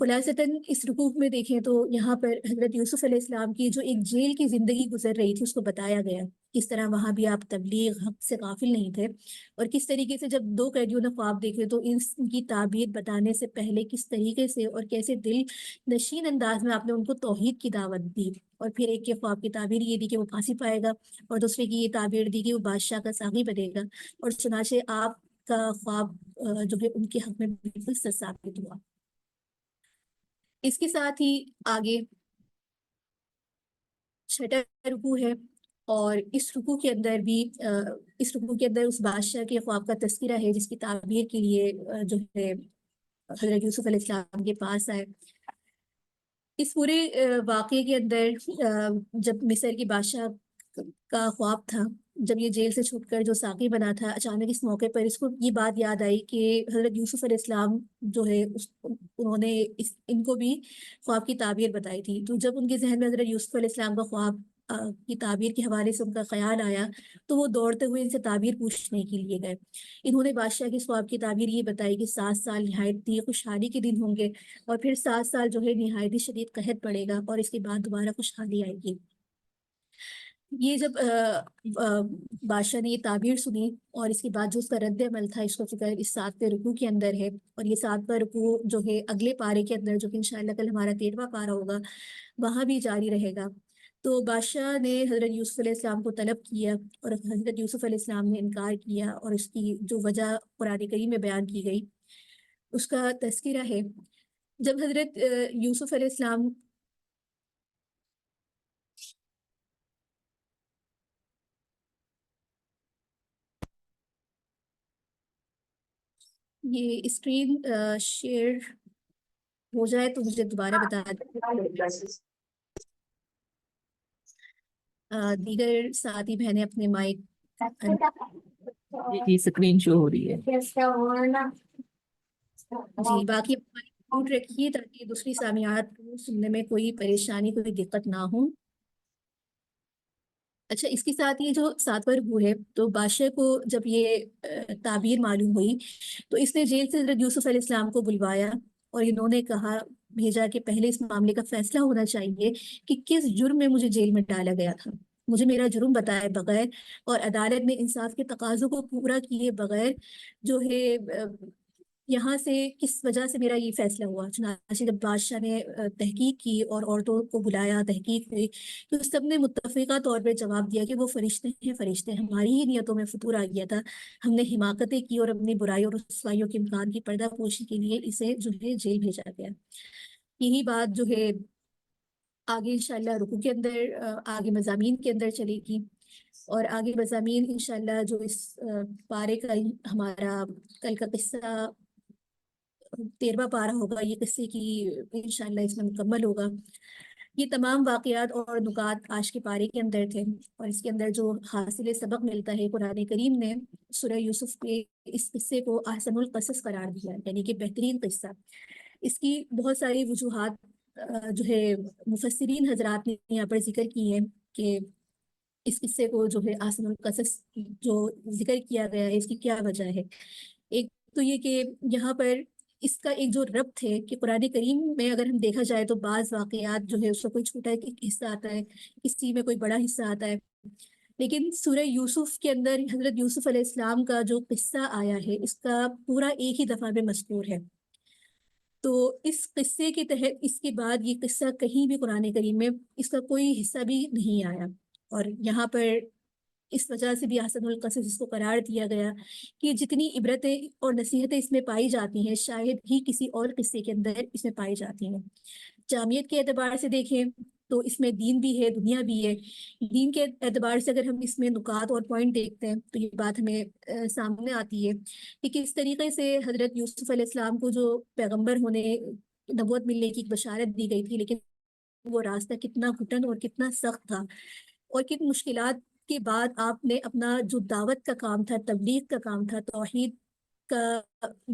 خلاصتاً اس رکوع میں دیکھیں تو یہاں پر حضرت یوسف علیہ السلام کی جو ایک جیل کی زندگی گزر رہی تھی اس کو بتایا گیا، کس طرح وہاں بھی آپ تبلیغ حق سے غافل نہیں تھے، اور کس طریقے سے جب 2 قیدیوں نے خواب دیکھے تو ان کی تعبیر بتانے سے پہلے کس طریقے سے اور کیسے دل نشین انداز میں آپ نے ان کو توحید کی دعوت دی، اور پھر ایک کے خواب کی تعبیر یہ دی کہ وہ پھانسی پائے گا، اور دوسرے کی یہ تعبیر دی کہ وہ بادشاہ کا ساقی بنے گا، اور چنانچہ آپ کا خواب جو ہے ان کے حق میں بالکل سچ ثابت ہوا۔ اس کے ساتھ ہی آگے 6واں رکوع ہے، اور اس رکوع کے اندر بھی اس رکوع کے اندر اس بادشاہ کے خواب کا تذکرہ ہے جس کی تعبیر کے لیے جو ہے حضرت یوسف علیہ السلام کے پاس آئے۔ اس پورے واقعے کے اندر جب مصر کی بادشاہ کا خواب تھا، جب یہ جیل سے چھوٹ کر جو ساقی بنا تھا، اچانک اس موقع پر اس کو یہ بات یاد آئی کہ حضرت یوسف علیہ السلام جو ہے انہوں نے ان کو بھی خواب کی تعبیر بتائی تھی۔ تو جب ان کے ذہن میں حضرت یوسف علیہ السلام کا خواب کی تعبیر کے حوالے سے ان کا خیال آیا تو وہ دوڑتے ہوئے ان سے تعبیر پوچھنے کے لیے گئے۔ انہوں نے بادشاہ کے خواب کی تعبیر یہ بتائی کہ 7 سال نہایت خوشحالی کے دن ہوں گے، اور پھر 7 سال جو ہے نہایت شدید قحط پڑے گا، اور اس کے بعد دوبارہ خوشحالی آئے گی۔ یہ جب بادشاہ نے یہ تعبیر سنی، اور اس کے بعد جو اس کا رد عمل تھا اس کو فکر اس 7ویں رکوع کے اندر ہے، اور یہ 7واں رکوع جو ہے اگلے پارے کے اندر جو کہ انشاءاللہ کل ہمارا 13واں پارہ ہوگا وہاں بھی جاری رہے گا۔ تو بادشاہ نے حضرت یوسف علیہ السلام کو طلب کیا، اور حضرت یوسف علیہ السلام نے انکار کیا، اور اس کی جو وجہ قرآن کریم میں بیان کی گئی اس کا تذکرہ ہے۔ جب حضرت یوسف علیہ السلام یہ اسکرین شیئر ہو جائے تو مجھے دوبارہ بتا دیں۔ دیگر ساتھی بہنیں اپنے مائک یہ اسکرین شو ہو رہی ہے۔ جی باقی میوٹ رکھیے تاکہ دوسری سامعات کو سننے میں کوئی پریشانی کوئی دقت نہ ہو۔ اچھا، اس کے ساتھ یہ جو 7واں رکوع ہے تو بادشاہ کو جب یہ تعبیر معلوم ہوئی تو اس نے جیل سے حضرت یوسف علیہ السلام کو بلوایا، اور انہوں نے کہا بھیجا کہ پہلے اس معاملے کا فیصلہ ہونا چاہیے کہ کس جرم میں مجھے جیل میں ڈالا گیا تھا، مجھے میرا جرم بتائے بغیر اور عدالت میں انصاف کے تقاضوں کو پورا کیے بغیر جو ہے یہاں سے کس وجہ سے میرا یہ فیصلہ ہوا۔ چنانچہ جب بادشاہ نے تحقیق کی اور عورتوں کو بلایا، تحقیق ہوئی، تو سب نے متفقہ طور پہ جواب دیا کہ وہ فرشتے ہیں، فرشتے، ہماری ہی نیتوں میں فطور آ گیا تھا، ہم نے حماقتیں کی اور اپنی برائیوں اور رسوائیوں کے امکان کی پردہ پوشی کے لیے اسے جو ہے جیل بھیجا گیا۔ یہی بات جو ہے آگے انشاءاللہ رکوع کے اندر آگے مضامین کے اندر چلے گی، اور آگے مضامین انشاءاللہ جو اس پارے کا ہمارا کل کا قصہ 13واں پارہ ہوگا، یہ قصے کی انشاءاللہ اس میں مکمل ہوگا۔ یہ تمام واقعات اور نکات آج کے پارے کے اندر تھے، اور اس کے اندر جو حاصل سبق ملتا ہے، قرآن کریم نے سورہ یوسف کے اس قصے کو احسن القصص قرار دیا، یعنی کہ بہترین قصہ۔ اس کی بہت ساری وجوہات جو ہے مفسرین حضرات نے یہاں پر ذکر کی ہیں کہ اس قصے کو جو ہے احسن القصص جو ذکر کیا گیا ہے اس کی کیا وجہ ہے۔ ایک تو یہ کہ یہاں پر اس کا ایک جو ربط ہے کہ قرآن کریم میں اگر ہم دیکھا جائے تو بعض واقعات جو ہے اس کا کوئی چھوٹا حصہ آتا ہے، کسی میں کوئی بڑا حصہ آتا ہے، لیکن سورہ یوسف کے اندر حضرت یوسف علیہ السلام کا جو قصہ آیا ہے اس کا پورا ایک ہی دفعہ میں مذکور ہے۔ تو اس قصے کے تحت اس کے بعد یہ قصہ کہیں بھی قرآن کریم میں اس کا کوئی حصہ بھی نہیں آیا، اور یہاں پر اس وجہ سے بھی احسن القصص اس کو قرار دیا گیا کہ جتنی عبرتیں اور نصیحتیں اس میں پائی جاتی ہیں شاید ہی کسی اور قصے کے اندر اس میں پائی جاتی ہیں۔ جامعیت کے اعتبار سے دیکھیں تو اس میں دین بھی ہے، دنیا بھی ہے۔ دین کے اعتبار سے اگر ہم اس میں نکات اور پوائنٹ دیکھتے ہیں تو یہ بات ہمیں سامنے آتی ہے کہ کس طریقے سے حضرت یوسف علیہ السلام کو جو پیغمبر ہونے، نبوت ملنے کی ایک بشارت دی گئی تھی، لیکن وہ راستہ کتنا گھٹن اور کتنا سخت تھا، اور کن مشکلات کے بعد آپ نے اپنا جو دعوت کا کام تھا، تبلیغ کا کام تھا، توحید کا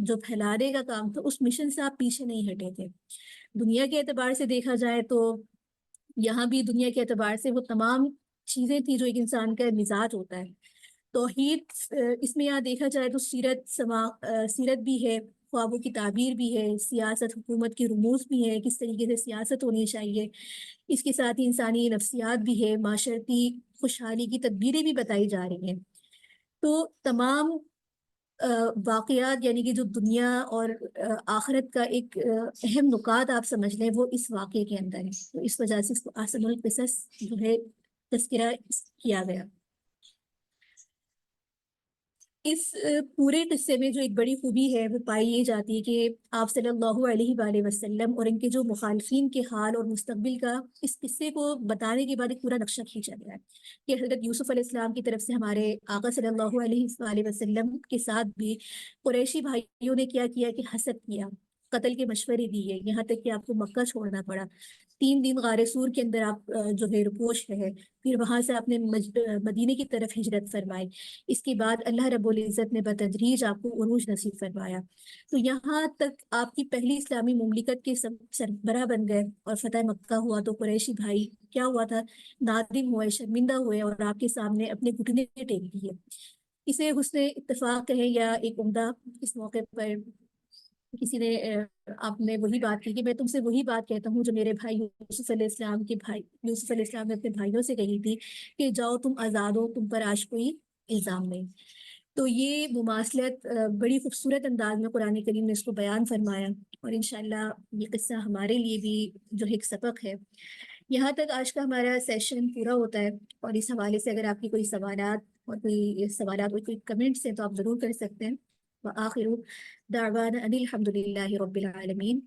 جو پھیلانے کا کام تھا، اس مشن سے آپ پیچھے نہیں ہٹے تھے۔ دنیا کے اعتبار سے دیکھا جائے تو یہاں بھی دنیا کے اعتبار سے وہ تمام چیزیں تھیں جو ایک انسان کا مزاج ہوتا ہے۔ توحید اس میں یہاں دیکھا جائے تو سیرت بھی ہے، خوابوں کی تعبیر بھی ہے، سیاست حکومت کی رموز بھی ہے، کس طریقے سے سیاست ہونی چاہیے، اس کے ساتھ ہی انسانی نفسیات بھی ہے، معاشرتی خوشحالی کی تدبیریں بھی بتائی جا رہی ہیں۔ تو تمام واقعات یعنی کہ جو دنیا اور آخرت کا ایک اہم نکات آپ سمجھ لیں وہ اس واقعے کے اندر ہے، تو اس وجہ سے اس کو احسن القصص جو ہے تذکرہ کیا گیا۔ اس پورے قصے میں جو ایک بڑی خوبی ہے وہ پائی یہ جاتی ہے کہ آپ صلی اللہ علیہ وآلہ وسلم اور ان کے جو مخالفین کے حال اور مستقبل کا اس قصے کو بتانے کے بعد ایک پورا نقشہ کھینچا گیا ہے کہ حضرت یوسف علیہ السلام کی طرف سے ہمارے آقا صلی اللہ علیہ وآلہ وسلم کے ساتھ بھی قریشی بھائیوں نے کیا کیا کہ حسد کیا، قتل کے مشورے دیے، یہاں تک کہ آپ کو مکہ چھوڑنا پڑا۔ 3 دن غار سور کے اندر آپ جو ہے رپوش رہے، پھر وہاں سے آپ نے مدینے کی طرف ہجرت فرمائی۔ اس کے بعد اللہ رب العزت نے بتدریج آپ کو عروج نصیب فرمایا، تو یہاں تک آپ کی پہلی اسلامی مملکت کے سربراہ بن گئے اور فتح مکہ ہوا۔ تو قریشی بھائی کیا ہوا تھا، نادم ہوئے، شرمندہ ہوئے اور آپ کے سامنے اپنے گھٹنے ٹیک دیے۔ اسے حسن اتفاق کہیں یا ایک عمدہ، اس موقع پر کسی نے آپ نے وہی بات کی کہ میں تم سے وہی بات کہتا ہوں جو میرے بھائی یوسف علیہ السلام کے بھائی یوسف علیہ السلام نے اپنے بھائیوں سے کہی تھی کہ جاؤ تم آزاد ہو، تم پر آج کوئی الزام نہیں۔ تو یہ مماثلت بڑی خوبصورت انداز میں قرآن کریم نے اس کو بیان فرمایا، اور انشاءاللہ یہ قصہ ہمارے لیے بھی جو ایک سبق ہے۔ یہاں تک آج کا ہمارا سیشن پورا ہوتا ہے، اور اس حوالے سے اگر آپ کی کوئی سوالات اور کوئی کمنٹس ہیں تو آپ ضرور کر سکتے ہیں۔ وآخر دعوانا ان الحمد للہ رب العالمین۔